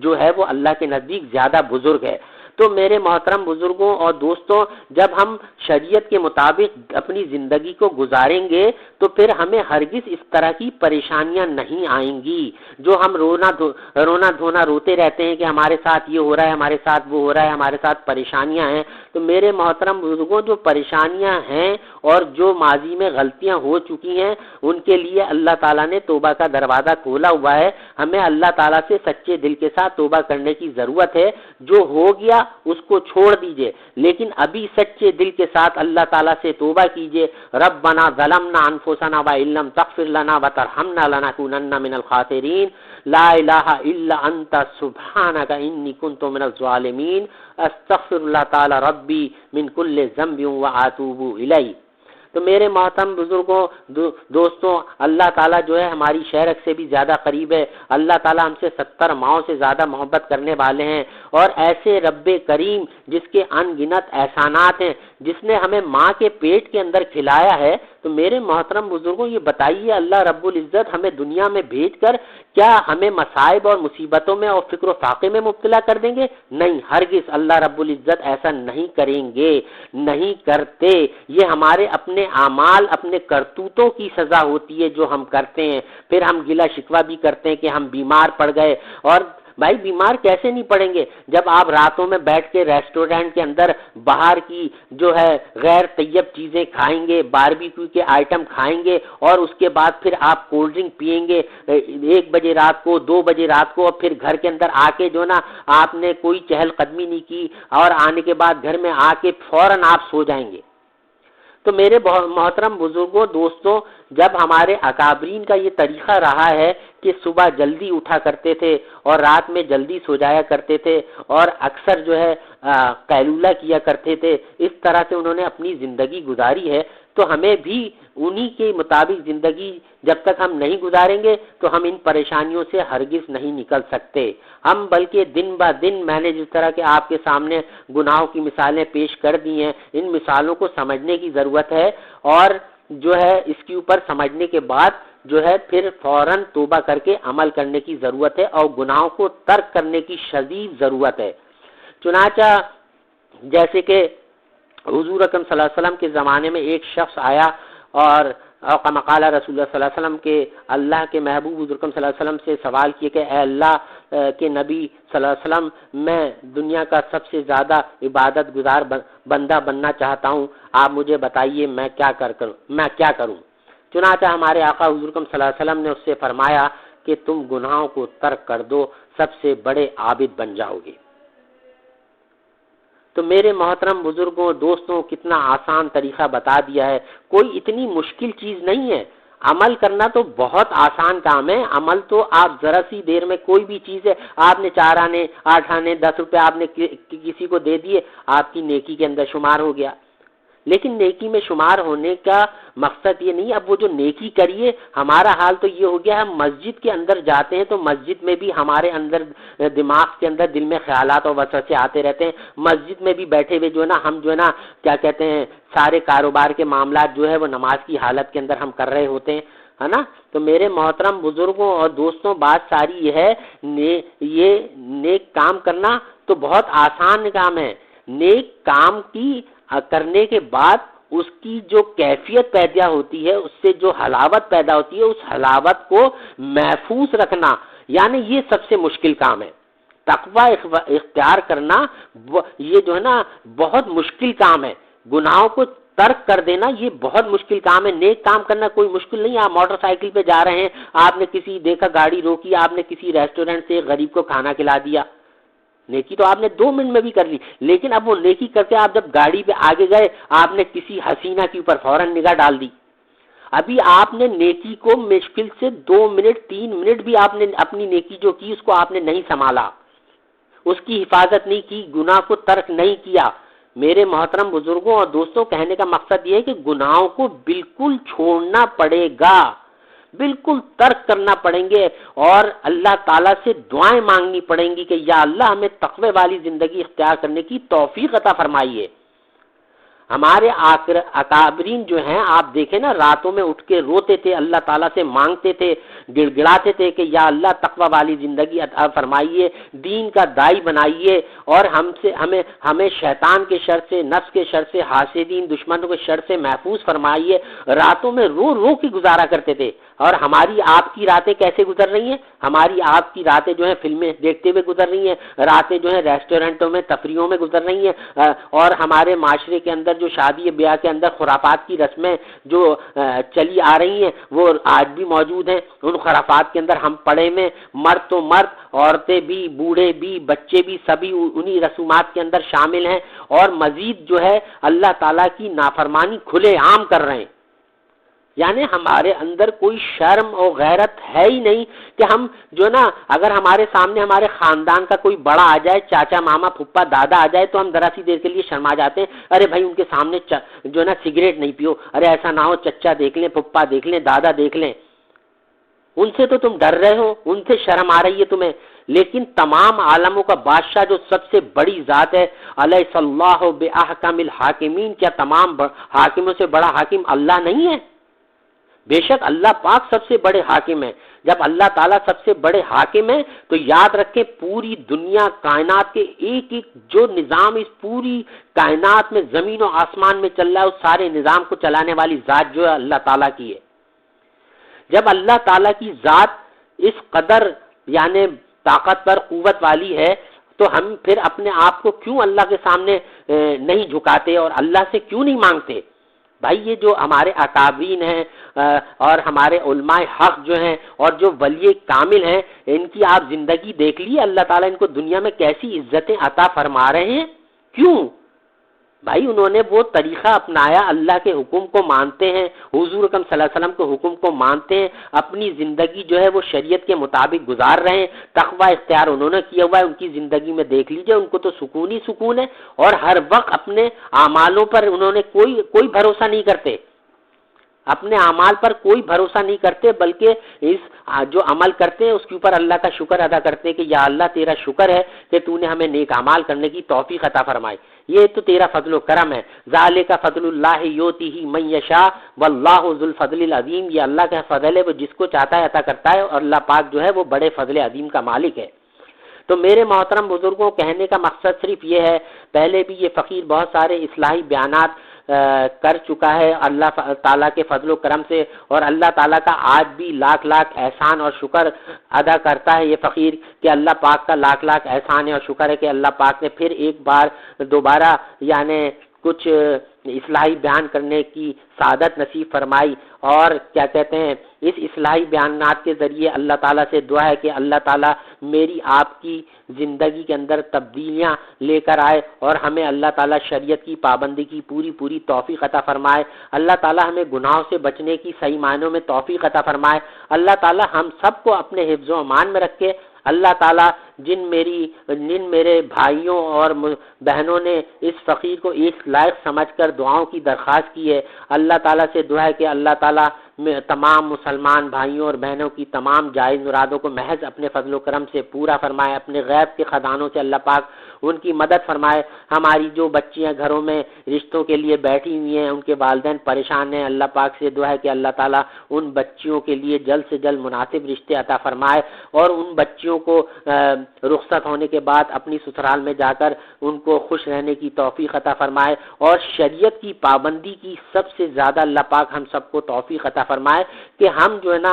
Speaker 1: جو ہے وہ اللہ کے نزدیک زیادہ بزرگ ہے۔ تو میرے محترم بزرگوں اور دوستوں، جب ہم شریعت کے مطابق اپنی زندگی کو گزاریں گے تو پھر ہمیں ہرگز اس طرح کی پریشانیاں نہیں آئیں گی جو ہم رونا دھونا روتے رہتے ہیں کہ ہمارے ساتھ یہ ہو رہا ہے، ہمارے ساتھ وہ ہو رہا ہے، ہمارے ساتھ پریشانیاں ہیں۔ تو میرے محترم بزرگوں، جو پریشانیاں ہیں اور جو ماضی میں غلطیاں ہو چکی ہیں ان کے لیے اللہ تعالیٰ نے توبہ کا دروازہ کھولا ہوا ہے۔ ہمیں اللہ تعالیٰ سے سچے دل کے ساتھ توبہ کرنے کی ضرورت ہے۔ جو ہو گیا اس کو چھوڑ دیجئے، لیکن ابھی سچے دل کے ساتھ اللہ تعالیٰ سے توبہ کیجئے۔ ربنا ظلمنا انفسنا وان لم تغفر لنا وترحمنا لنکونن من الخاسرین، لا الہ الا انت سبحانک انی کنت من الظالمین، استغفر اللہ تعالی ربی من کل ذنب واتوب الیہ۔ تو میرے محترم بزرگوں دوستوں، اللہ تعالیٰ جو ہے ہماری شہرک سے بھی زیادہ قریب ہے۔ اللہ تعالیٰ ہم سے 70 ماؤں سے زیادہ محبت کرنے والے ہیں، اور ایسے رب کریم جس کے ان گنت احسانات ہیں، جس نے ہمیں ماں کے پیٹ کے اندر کھلایا ہے، تو میرے محترم بزرگوں یہ بتائیے اللہ رب العزت ہمیں دنیا میں بھیج کر کیا ہمیں مصائب اور مصیبتوں میں اور فکر و فاقے میں مبتلا کر دیں گے؟ نہیں، ہرگز اللہ رب العزت ایسا نہیں کریں گے، نہیں کرتے۔ یہ ہمارے اپنے اعمال، اپنے کرتوتوں کی سزا ہوتی ہے جو ہم کرتے ہیں۔ پھر ہم گلہ شکوہ بھی کرتے ہیں کہ ہم بیمار پڑ گئے، اور بھائی بیمار کیسے نہیں پڑیں گے جب آپ راتوں میں بیٹھ کے ریسٹورینٹ کے اندر باہر کی جو ہے غیر طیب چیزیں کھائیں گے، باربیکیو کے آئٹم کھائیں گے، اور اس کے بعد پھر آپ کولڈ ڈرنک پیئیں گے 1 بجے رات کو، 2 بجے رات کو، اور پھر گھر کے اندر آ کے جو نا آپ نے کوئی چہل قدمی نہیں کی، اور آنے کے بعد گھر میں آ کے فوراً آپ سو جائیں گے۔ تو میرے محترم بزرگوں، دوستوں، جب ہمارے اکابرین کا یہ طریقہ رہا ہے کہ صبح جلدی اٹھا کرتے تھے اور رات میں جلدی سو جایا کرتے تھے، اور اکثر جو ہے قیلولہ کیا کرتے تھے، اس طرح سے انہوں نے اپنی زندگی گزاری ہے، تو ہمیں بھی انہی کے مطابق زندگی جب تک ہم نہیں گزاریں گے تو ہم ان پریشانیوں سے ہرگز نہیں نکل سکتے۔ ہم بلکہ دن با دن، میں نے جس طرح کے آپ کے سامنے گناہوں کی مثالیں پیش کر دی ہیں، ان مثالوں کو سمجھنے کی ضرورت ہے، اور جو ہے اس کے اوپر سمجھنے کے بعد جو ہے پھر فوراً توبہ کر کے عمل کرنے کی ضرورت ہے، اور گناہوں کو ترک کرنے کی شدید ضرورت ہے۔ چنانچہ جیسے کہ حضور اکرم صلی اللہ علیہ وسلم کے زمانے میں ایک شخص آیا اور کما قال رسول اللہ صلی اللہ علیہ وسلم کے اللہ کے محبوب حضور اکرم صلی اللہ علیہ وسلم سے سوال کیا کہ اے اللہ کے نبی صلی اللہ علیہ وسلم، میں دنیا کا سب سے زیادہ عبادت گزار بندہ بننا چاہتا ہوں، آپ مجھے بتائیے میں کیا کروں۔ چنانچہ ہمارے آقا حضور اکرم صلی اللہ علیہ وسلم نے اس سے فرمایا کہ تم گناہوں کو ترک کر دو، سب سے بڑے عابد بن جاؤ گے۔ تو میرے محترم بزرگوں، دوستوں، کتنا آسان طریقہ بتا دیا ہے، کوئی اتنی مشکل چیز نہیں ہے۔ عمل کرنا تو بہت آسان کام ہے۔ عمل تو آپ ذرا سی دیر میں، کوئی بھی چیز ہے، آپ نے 4 آنے 8 آنے 10 روپے آپ نے کسی کو دے دیے، آپ کی نیکی کے اندر شمار ہو گیا۔ لیکن نیکی میں شمار ہونے کا مقصد یہ نہیں، اب وہ جو نیکی کریے، ہمارا حال تو یہ ہو گیا، ہم مسجد کے اندر جاتے ہیں تو مسجد میں بھی ہمارے اندر دماغ کے اندر دل میں خیالات اور وسوسے آتے رہتے ہیں۔ مسجد میں بھی بیٹھے ہوئے جو ہے نا، ہم جو ہے نا کیا کہتے ہیں، سارے کاروبار کے معاملات جو ہے وہ نماز کی حالت کے اندر ہم کر رہے ہوتے ہیں، ہے نا۔ تو میرے محترم بزرگوں اور دوستوں، بات ساری یہ ہے، یہ نیک کام کرنا تو بہت آسان کام ہے۔ نیک کام کی کرنے کے بعد اس کی جو کیفیت پیدا ہوتی ہے، اس سے جو حلاوت پیدا ہوتی ہے، اس حلاوت کو محفوظ رکھنا، یعنی یہ سب سے مشکل کام ہے۔ تقوی اختیار کرنا یہ جو ہے نا بہت مشکل کام ہے۔ گناہوں کو ترک کر دینا یہ بہت مشکل کام ہے۔ نیک کام کرنا کوئی مشکل نہیں ہے۔ آپ موٹر سائیکل پہ جا رہے ہیں، آپ نے کسی دیکھا، گاڑی روکی، آپ نے کسی ریسٹورینٹ سے غریب کو کھانا کھلا دیا، نیکی تو آپ نے 2 منٹ میں بھی کر لی۔ لیکن اب وہ نیکی کرتے آپ جب گاڑی پہ آگے گئے، آپ نے کسی حسینہ کے اوپر فوراً نگاہ ڈال دی، ابھی آپ نے نیکی کو مشکل سے 2 منٹ 3 منٹ بھی آپ نے اپنی نیکی جو کی اس کو آپ نے نہیں سنبھالا، اس کی حفاظت نہیں کی، گناہ کو ترک نہیں کیا۔ میرے محترم بزرگوں اور دوستوں، کہنے کا مقصد یہ ہے کہ گناہوں کو بالکل چھوڑنا پڑے گا، بالکل ترک کرنا پڑیں گے، اور اللہ تعالیٰ سے دعائیں مانگنی پڑیں گی کہ یا اللہ ہمیں تقوی والی زندگی اختیار کرنے کی توفیق عطا فرمائیے۔ ہمارے اکابرین جو ہیں، آپ دیکھیں نا، راتوں میں اٹھ کے روتے تھے، اللہ تعالیٰ سے مانگتے تھے، گڑ گڑاتے تھے کہ یا اللہ تقوی والی زندگی عطا فرمائیے، دین کا داعی بنائیے، اور ہمیں شیطان کے شر سے، نفس کے شر سے، حاسدین دشمنوں کے شر سے محفوظ فرمائیے۔ راتوں میں رو رو کے گزارا کرتے تھے۔ اور ہماری آپ کی راتیں کیسے گزر رہی ہیں؟ ہماری آپ کی راتیں جو ہیں فلمیں دیکھتے ہوئے گزر رہی ہیں، راتیں جو ہیں ریسٹورنٹوں میں، تفریحوں میں گزر رہی ہیں، اور ہمارے معاشرے کے اندر جو شادی بیاہ کے اندر خرافات کی رسمیں جو چلی آ رہی ہیں وہ آج بھی موجود ہیں۔ ان خرافات کے اندر ہم پڑے میں، مرد تو مرد، عورتیں بھی، بوڑھے بھی، بچے بھی، سبھی انہی رسومات کے اندر شامل ہیں، اور مزید جو ہے اللہ تعالیٰ کی نافرمانی کھلے عام کر رہے ہیں۔ یعنی ہمارے اندر کوئی شرم اور غیرت ہے ہی نہیں کہ ہم جو نا، اگر ہمارے سامنے ہمارے خاندان کا کوئی بڑا آ جائے، چاچا ماما پھپھا دادا آ جائے، تو ہم ذرا سی دیر کے لیے شرما جاتے ہیں، ارے بھائی ان کے سامنے جو نا سگریٹ نہیں پیو، ارے ایسا نہ ہو چچا دیکھ لیں، پھپھا دیکھ لیں، دادا دیکھ لیں۔ ان سے تو تم ڈر رہے ہو، ان سے شرم آ رہی ہے تمہیں، لیکن تمام عالموں کا بادشاہ جو سب سے بڑی ذات ہے، الیس اللہ باحکم الحاکمین، کیا تمام حاکموں سے بڑا حاکم اللہ نہیں ہے؟ بے شک اللہ پاک سب سے بڑے حاکم ہیں۔ جب اللہ تعالیٰ سب سے بڑے حاکم ہیں تو یاد رکھیں، پوری دنیا کائنات کے ایک ایک جو نظام اس پوری کائنات میں زمین و آسمان میں چل رہا ہے، اس سارے نظام کو چلانے والی ذات جو ہے اللہ تعالیٰ کی ہے۔ جب اللہ تعالیٰ کی ذات اس قدر یعنی طاقتور قوت والی ہے، تو ہم پھر اپنے آپ کو کیوں اللہ کے سامنے نہیں جھکاتے اور اللہ سے کیوں نہیں مانگتے؟ بھائی یہ جو ہمارے اکابرین ہیں اور ہمارے علماء حق جو ہیں اور جو ولی کامل ہیں، ان کی آپ زندگی دیکھ لیے، اللہ تعالیٰ ان کو دنیا میں کیسی عزتیں عطا فرما رہے ہیں۔ کیوں؟ بھائی انہوں نے وہ طریقہ اپنایا، اللہ کے حکم کو مانتے ہیں، حضور اکرم صلی اللہ علیہ وسلم کے حکم کو مانتے ہیں، اپنی زندگی جو ہے وہ شریعت کے مطابق گزار رہے ہیں، تقوی اختیار انہوں نے کیا ہوا ہے، ان کی زندگی میں دیکھ لیجئے ان کو تو سکون ہی سکون ہے، اور ہر وقت اپنے اعمالوں پر انہوں نے کوئی بھروسہ نہیں کرتے، اپنے اعمال پر کوئی بھروسہ نہیں کرتے، بلکہ اس جو عمل کرتے ہیں اس کے اوپر اللہ کا شکر ادا کرتے ہیں کہ یا اللہ تیرا شکر ہے کہ تو نے ہمیں نیک اعمال کرنے کی توفیق عطا فرمائی، یہ تو تیرا فضل و کرم ہے۔ ذالک فضل اللہ یؤتیہ من یشاء واللہ ذو الفضل العظیم، یہ اللہ کا فضل ہے، وہ جس کو چاہتا ہے عطا کرتا ہے، اور اللہ پاک جو ہے وہ بڑے فضل عظیم کا مالک ہے۔ تو میرے محترم بزرگوں، کہنے کا مقصد صرف یہ ہے، پہلے بھی یہ فقیر بہت سارے اصلاحی بیانات کر چکا ہے اللہ تعالیٰ کے فضل و کرم سے، اور اللہ تعالیٰ کا آج بھی لاکھ لاکھ احسان اور شکر ادا کرتا ہے یہ فقیر، کہ اللہ پاک کا لاکھ لاکھ احسان ہے اور شکر ہے کہ اللہ پاک نے پھر ایک بار دوبارہ یعنی کچھ اصلاحی بیان کرنے کی سعادت نصیب فرمائی، اور کیا کہتے ہیں اس اصلاحی بیانات کے ذریعے اللہ تعالیٰ سے دعا ہے کہ اللہ تعالیٰ میری آپ کی زندگی کے اندر تبدیلیاں لے کر آئے، اور ہمیں اللہ تعالیٰ شریعت کی پابندی کی پوری توفیق عطا فرمائے، اللہ تعالیٰ ہمیں گناہوں سے بچنے کی صحیح معنوں میں توفیق عطا فرمائے، اللہ تعالیٰ ہم سب کو اپنے حفظ و امان میں رکھے۔ اللہ تعالیٰ جن میرے بھائیوں اور بہنوں نے اس فقیر کو اس لائق سمجھ کر دعاؤں کی درخواست کی ہے، اللہ تعالیٰ سے دعا ہے کہ اللہ تعالیٰ تمام مسلمان بھائیوں اور بہنوں کی تمام جائز مرادوں کو محض اپنے فضل و کرم سے پورا فرمائے، اپنے غیب کے خزانوں سے اللہ پاک ان کی مدد فرمائے۔ ہماری جو بچیاں گھروں میں رشتوں کے لیے بیٹھی ہوئی ہیں، ان کے والدین پریشان ہیں، اللہ پاک سے دعا ہے کہ اللہ تعالیٰ ان بچیوں کے لیے جلد سے جلد مناسب رشتے عطا فرمائے، اور ان بچیوں کو رخصت ہونے کے بعد اپنی سسرال میں جا کر ان کو خوش رہنے کی توفیق عطا فرمائے، اور شریعت کی پابندی کی سب سے زیادہ اللہ پاک ہم سب کو توفیق عطا فرمائے کہ ہم جو ہے نا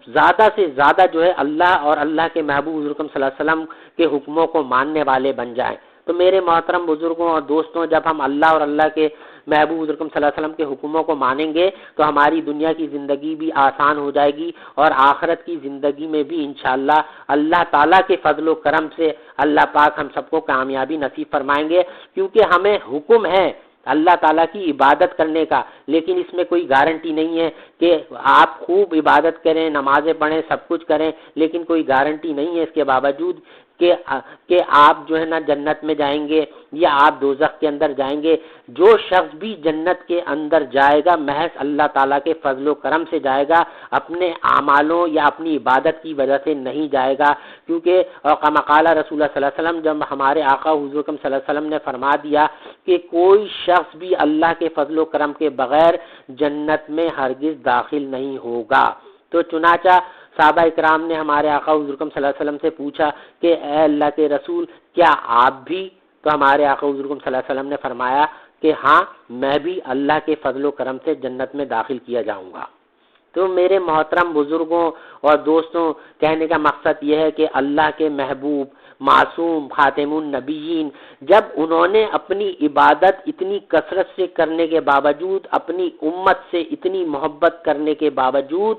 Speaker 1: زیادہ سے زیادہ جو ہے اللہ اور اللہ کے محبوب حضور صلی اللہ علیہ وسلم کے حکموں کو ماننے والے بن جائیں۔ تو میرے محترم بزرگوں اور دوستوں، جب ہم اللہ اور اللہ کے محبوب حضور صلی اللہ علیہ وسلم کے حکموں کو مانیں گے تو ہماری دنیا کی زندگی بھی آسان ہو جائے گی، اور آخرت کی زندگی میں بھی انشاءاللہ اللہ تعالیٰ کے فضل و کرم سے اللہ پاک ہم سب کو کامیابی نصیب فرمائیں گے، کیونکہ ہمیں حکم ہے اللہ تعالیٰ کی عبادت کرنے کا، لیکن اس میں کوئی گارنٹی نہیں ہے کہ آپ خوب عبادت کریں، نمازیں پڑھیں، سب کچھ کریں، لیکن کوئی گارنٹی نہیں ہے اس کے باوجود کہ آپ جو ہے نا جنت میں جائیں گے یا آپ دوزخ کے اندر جائیں گے۔ جو شخص بھی جنت کے اندر جائے گا محض اللہ تعالیٰ کے فضل و کرم سے جائے گا، اپنے اعمالوں یا اپنی عبادت کی وجہ سے نہیں جائے گا، کیونکہ کما قال رسول اللہ صلی اللہ علیہ وسلم، جب ہمارے آقا حضور صلی اللہ علیہ وسلم نے فرما دیا کہ کوئی شخص بھی اللہ کے فضل و کرم کے بغیر جنت میں ہرگز داخل نہیں ہوگا۔ تو چنانچہ صحابہ اکرام نے ہمارے آقا حضور صلی اللہ علیہ وسلم سے پوچھا کہ اے اللہ کے رسول، کیا آپ بھی؟ تو ہمارے آقا حضور صلی اللہ علیہ وسلم نے فرمایا کہ ہاں، میں بھی اللہ کے فضل و کرم سے جنت میں داخل کیا جاؤں گا۔ تو میرے محترم بزرگوں اور دوستوں، کہنے کا مقصد یہ ہے کہ اللہ کے محبوب معصوم خاتم النبیین، جب انہوں نے اپنی عبادت اتنی کثرت سے کرنے کے باوجود، اپنی امت سے اتنی محبت کرنے کے باوجود،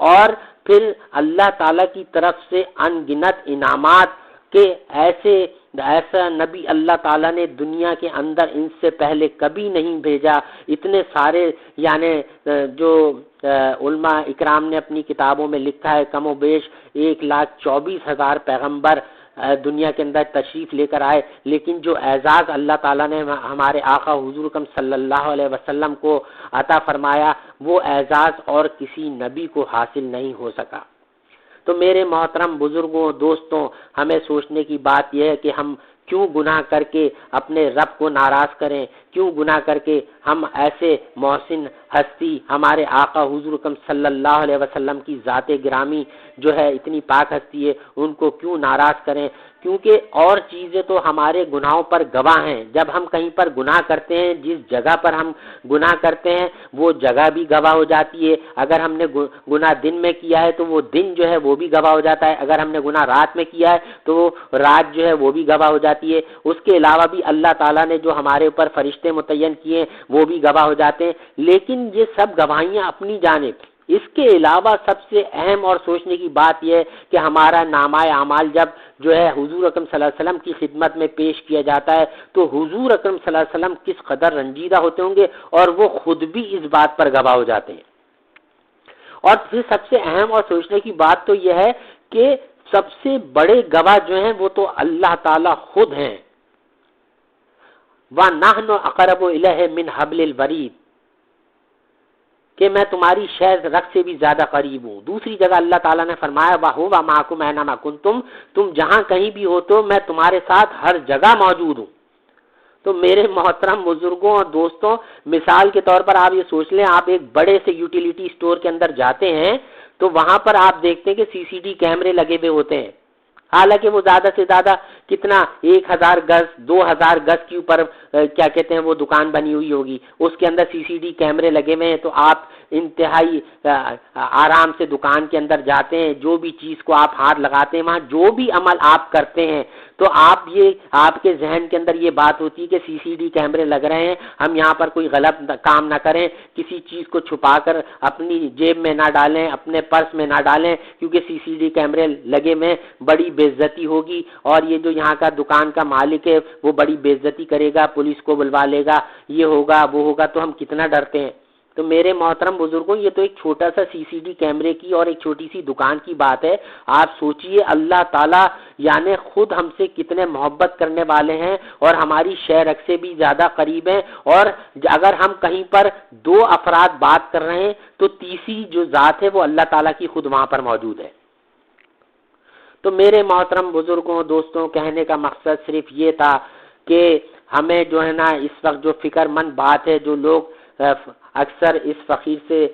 Speaker 1: اور پھر اللہ تعالیٰ کی طرف سے ان گنت انعامات کے ایسا نبی اللہ تعالیٰ نے دنیا کے اندر ان سے پہلے کبھی نہیں بھیجا، اتنے سارے یعنی جو علماء اکرام نے اپنی کتابوں میں لکھا ہے، کم و بیش 1,24,000 پیغمبر دنیا کے اندر تشریف لے کر آئے، لیکن جو اعزاز اللہ تعالیٰ نے ہمارے آقا حضور صلی اللہ علیہ وسلم کو عطا فرمایا، وہ اعزاز اور کسی نبی کو حاصل نہیں ہو سکا۔ تو میرے محترم بزرگوں دوستوں، ہمیں سوچنے کی بات یہ ہے کہ ہم کیوں گناہ کر کے اپنے رب کو ناراض کریں، کیوں گناہ کر کے ہم ایسے محسن ہستی ہمارے آقا حضور اکرم صلی اللہ علیہ وسلم کی ذات گرامی جو ہے اتنی پاک ہستی ہے ان کو کیوں ناراض کریں؟ کیونکہ اور چیزیں تو ہمارے گناہوں پر گواہ ہیں. جب ہم کہیں پر گناہ کرتے ہیں، جس جگہ پر ہم گناہ کرتے ہیں وہ جگہ بھی گواہ ہو جاتی ہے. اگر ہم نے گناہ دن میں کیا ہے تو وہ دن جو ہے وہ بھی گواہ ہو جاتا ہے. اگر ہم نے گناہ رات میں کیا ہے تو وہ رات جو ہے وہ بھی گواہ ہو جاتی ہے. اس کے علاوہ بھی اللہ تعالیٰ نے جو ہمارے اوپر فرشتے متعین کیے ہیں وہ بھی گواہ ہو جاتے ہیں. لیکن یہ سب گواہیاں اپنی جانب. اس کے علاوہ سب سے اہم اور سوچنے کی بات یہ ہے کہ ہمارا نامہ اعمال جب جو ہے حضور اکرم صلی اللہ علیہ وسلم کی خدمت میں پیش کیا جاتا ہے تو حضور اکرم صلی اللہ علیہ وسلم کس قدر رنجیدہ ہوتے ہوں گے، اور وہ خود بھی اس بات پر گواہ ہو جاتے ہیں. اور پھر سب سے اہم اور سوچنے کی بات تو یہ ہے کہ سب سے بڑے گواہ جو ہیں وہ تو اللہ تعالیٰ خود ہیں. وَنَحْنُ أَقْرَبُ إِلَيْهِ مِنْ حَبْلِ الْوَرِيدِ، کہ میں تمہاری شہد رگ سے بھی زیادہ قریب ہوں. دوسری جگہ اللہ تعالیٰ نے فرمایا وَهُوَ مَعَكُمْ أَيْنَمَا كُنتُمْ، تم جہاں کہیں بھی ہو تو میں تمہارے ساتھ ہر جگہ موجود ہوں. تو میرے محترم بزرگوں اور دوستوں، مثال کے طور پر آپ یہ سوچ لیں، آپ ایک بڑے سے یوٹیلیٹی اسٹور کے اندر جاتے ہیں تو وہاں پر آپ دیکھتے ہیں کہ سی سی ٹی کیمرے لگے ہوئے ہوتے ہیں. حالانکہ وہ زیادہ سے زیادہ کتنا 1000 گز 2000 گز کے اوپر کیا کہتے ہیں وہ دکان بنی ہوئی ہوگی، اس کے اندر سی سی ٹی کیمرے لگے ہوئے ہیں. تو آپ انتہائی آرام سے دکان کے اندر جاتے ہیں، جو بھی چیز کو آپ ہاتھ لگاتے ہیں، وہاں جو بھی عمل آپ کرتے ہیں تو آپ کے ذہن کے اندر یہ بات ہوتی ہے کہ سی سی ٹی کیمرے لگ رہے ہیں، ہم یہاں پر کوئی غلط کام نہ کریں، کسی چیز کو چھپا کر اپنی جیب میں نہ ڈالیں، اپنے پرس میں نہ ڈالیں، کیونکہ سی سی ٹی کیمرے لگے میں بڑی بے عزتی ہوگی اور یہ جو یہاں کا دکان کا مالک ہے وہ بڑی بے عزتی کرے گا، پولیس کو بلوا لے گا، یہ ہوگا وہ ہوگا. تو ہم کتنا ڈرتے ہیں. تو میرے محترم بزرگوں، یہ تو ایک چھوٹا سا سی سی ٹی کیمرے کی اور ایک چھوٹی سی دکان کی بات ہے. آپ سوچئے اللہ تعالیٰ یعنی خود ہم سے کتنے محبت کرنے والے ہیں اور ہماری شہ رگ سے بھی زیادہ قریب ہیں. اور اگر ہم کہیں پر 2 افراد بات کر رہے ہیں تو تیسری جو ذات ہے وہ اللہ تعالیٰ کی خود وہاں پر موجود ہے. تو میرے محترم بزرگوں دوستوں، کہنے کا مقصد صرف یہ تھا کہ ہمیں جو ہے نا اس وقت جو فکر مند بات ہے، جو لوگ اکثر اس فقیر سے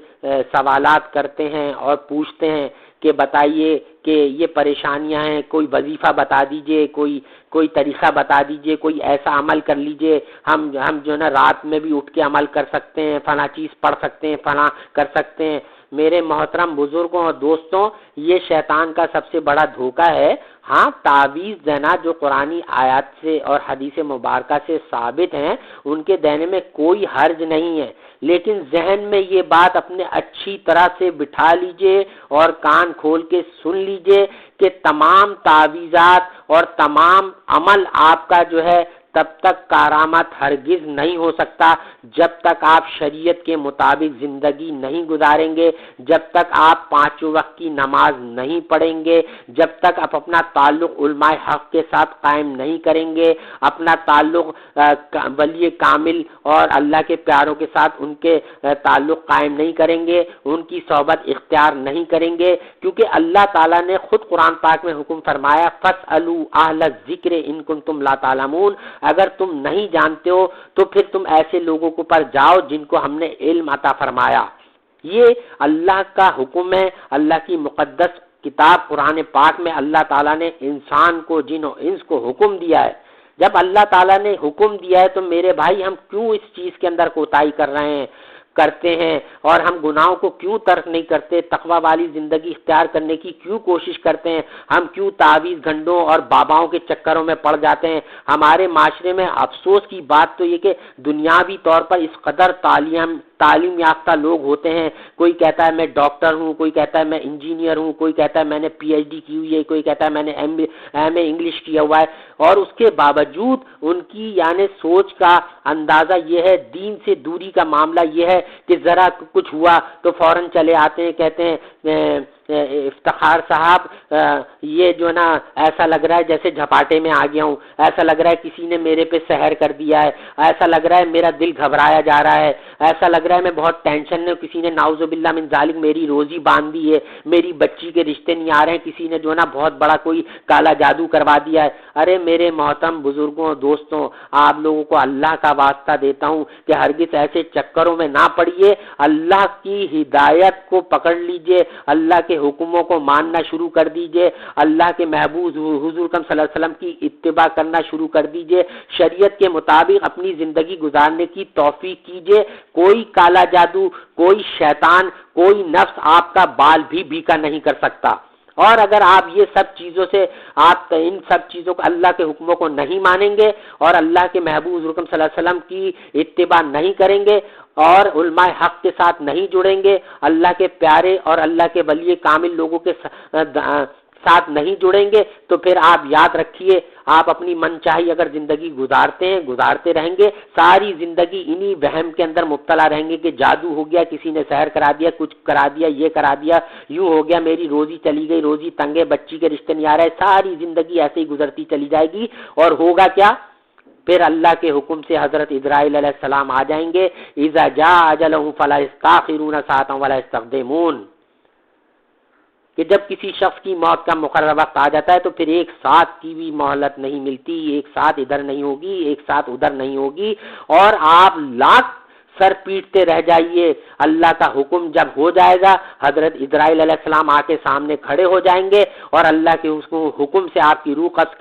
Speaker 1: سوالات کرتے ہیں اور پوچھتے ہیں کہ بتائیے کہ یہ پریشانیاں ہیں، کوئی وظیفہ بتا دیجئے، کوئی طریقہ بتا دیجئے، کوئی ایسا عمل کر لیجئے، ہم جو ہے نا رات میں بھی اٹھ کے عمل کر سکتے ہیں، فلاں چیز پڑھ سکتے ہیں، فلاں کر سکتے ہیں. میرے محترم بزرگوں اور دوستوں، یہ شیطان کا سب سے بڑا دھوکہ ہے. ہاں، تعویذ دینا جو قرآنی آیات سے اور حدیث مبارکہ سے ثابت ہیں ان کے دینے میں کوئی حرج نہیں ہے، لیکن ذہن میں یہ بات اپنے اچھی طرح سے بٹھا لیجئے اور کان کھول کے سن لیجئے کہ تمام تعویذات اور تمام عمل آپ کا جو ہے تب تک کارآمد ہرگز نہیں ہو سکتا جب تک آپ شریعت کے مطابق زندگی نہیں گزاریں گے، جب تک آپ 5 وقت کی نماز نہیں پڑھیں گے، جب تک آپ اپنا تعلق علماء حق کے ساتھ قائم نہیں کریں گے، اپنا تعلق ولی کامل اور اللہ کے پیاروں کے ساتھ ان کے تعلق قائم نہیں کریں گے، ان کی صحبت اختیار نہیں کریں گے. کیونکہ اللہ تعالیٰ نے خود قرآن پاک میں حکم فرمایا فَاسْأَلُوا أَهْلَ الذِّكْرِ إِن كُنتُمْ لَا تَعْلَمُونَ، اگر تم نہیں جانتے ہو تو پھر تم ایسے لوگوں کو پر جاؤ جن کو ہم نے علم عطا فرمایا. یہ اللہ کا حکم ہے. اللہ کی مقدس کتاب قرآن پاک میں اللہ تعالیٰ نے انسان کو، جن و انس کو حکم دیا ہے. جب اللہ تعالیٰ نے حکم دیا ہے تو میرے بھائی ہم کیوں اس چیز کے اندر کوتاہی کرتے ہیں اور ہم گناہوں کو کیوں ترک نہیں کرتے، تقوی والی زندگی اختیار کرنے کی کیوں کوشش کرتے ہیں، ہم کیوں تعویذ گھنٹوں اور باباؤں کے چکروں میں پڑ جاتے ہیں. ہمارے معاشرے میں افسوس کی بات تو یہ کہ دنیاوی طور پر اس قدر تعلیم یافتہ لوگ ہوتے ہیں، کوئی کہتا ہے میں ڈاکٹر ہوں، کوئی کہتا ہے میں انجینئر ہوں، کوئی کہتا ہے میں نے پی ایچ ڈی کی ہوئی ہے، کوئی کہتا ہے میں نے ایم اے انگلش کیا ہوا ہے، اور اس کے باوجود ان کی یعنی سوچ کا اندازہ یہ ہے، دین سے دوری کا معاملہ یہ ہے کہ ذرا کچھ ہوا تو فوراً چلے آتے ہیں، کہتے ہیں افتخار صاحب یہ جو نا ایسا لگ رہا ہے جیسے جھپاٹے میں آ گیا ہوں، ایسا لگ رہا ہے کسی نے میرے پہ سحر کر دیا ہے، ایسا لگ رہا ہے میرا دل گھبرایا جا رہا ہے، ایسا لگ رہا ہے میں بہت ٹینشن میں، کسی نے نعوذ باللہ من ذالک میری روزی باندھ دی ہے، میری بچی کے رشتے نہیں آ رہے ہیں، کسی نے جو نا بہت بڑا کوئی کالا جادو کروا دیا ہے۔ ارے میرے محترم بزرگوں، دوستوں، آپ لوگوں کو اللہ کا واسطہ دیتا ہوں کہ ہرگز ایسے چکروں میں نہ پڑیے، اللہ کی ہدایت کو پکڑ لیجئے، اللہ کے حکموں کو ماننا شروع کر دیجئے، اللہ کے محبوب حضور صلی اللہ علیہ وسلم کی اتباع کرنا شروع کر دیجئے، شریعت کے مطابق اپنی زندگی گزارنے کی توفیق کیجئے۔ کوئی کالا جادو، کوئی شیطان، کوئی نفس آپ کا بال بھی بیکا نہیں کر سکتا۔ اور اگر آپ یہ سب چیزوں سے، آپ ان سب چیزوں کو، اللہ کے حکموں کو نہیں مانیں گے اور اللہ کے محبوب حضور صلی اللہ علیہ وسلم کی اتباع نہیں کریں گے اور علماء حق کے ساتھ نہیں جڑیں گے، اللہ کے پیارے اور اللہ کے ولی کامل لوگوں کے ساتھ نہیں جڑیں گے، تو پھر آپ یاد رکھیے آپ اپنی من چاہی اگر زندگی گزارتے رہیں گے، ساری زندگی انہی وہم کے اندر مبتلا رہیں گے کہ جادو ہو گیا، کسی نے سحر کرا دیا، کچھ کرا دیا، یہ کرا دیا، یوں ہو گیا، میری روزی چلی گئی، روزی تنگے، بچی کے رشتے نہیں آ رہے، ساری زندگی ایسے ہی گزرتی چلی جائے گی۔ اور ہوگا کیا؟ پھر اللہ کے حکم سے حضرت اسرائیل علیہ السلام آ جائیں گے، اذا جاء اجلهم فلا يستاخرون ساعة ولا يستقدمون، کہ جب کسی شخص کی موت کا مقررہ وقت آ جاتا ہے تو پھر ایک ساتھ کی بھی مہلت نہیں ملتی، ایک ساتھ ادھر نہیں ہوگی، ایک ساتھ ادھر نہیں ہوگی، اور آپ لاکھ سر پیٹتے رہ جائیے، اللہ کا حکم جب ہو جائے گا حضرت اسرائیل علیہ السلام آ کے سامنے کھڑے ہو جائیں گے اور اللہ کے حکم سے آپ کی روح قبض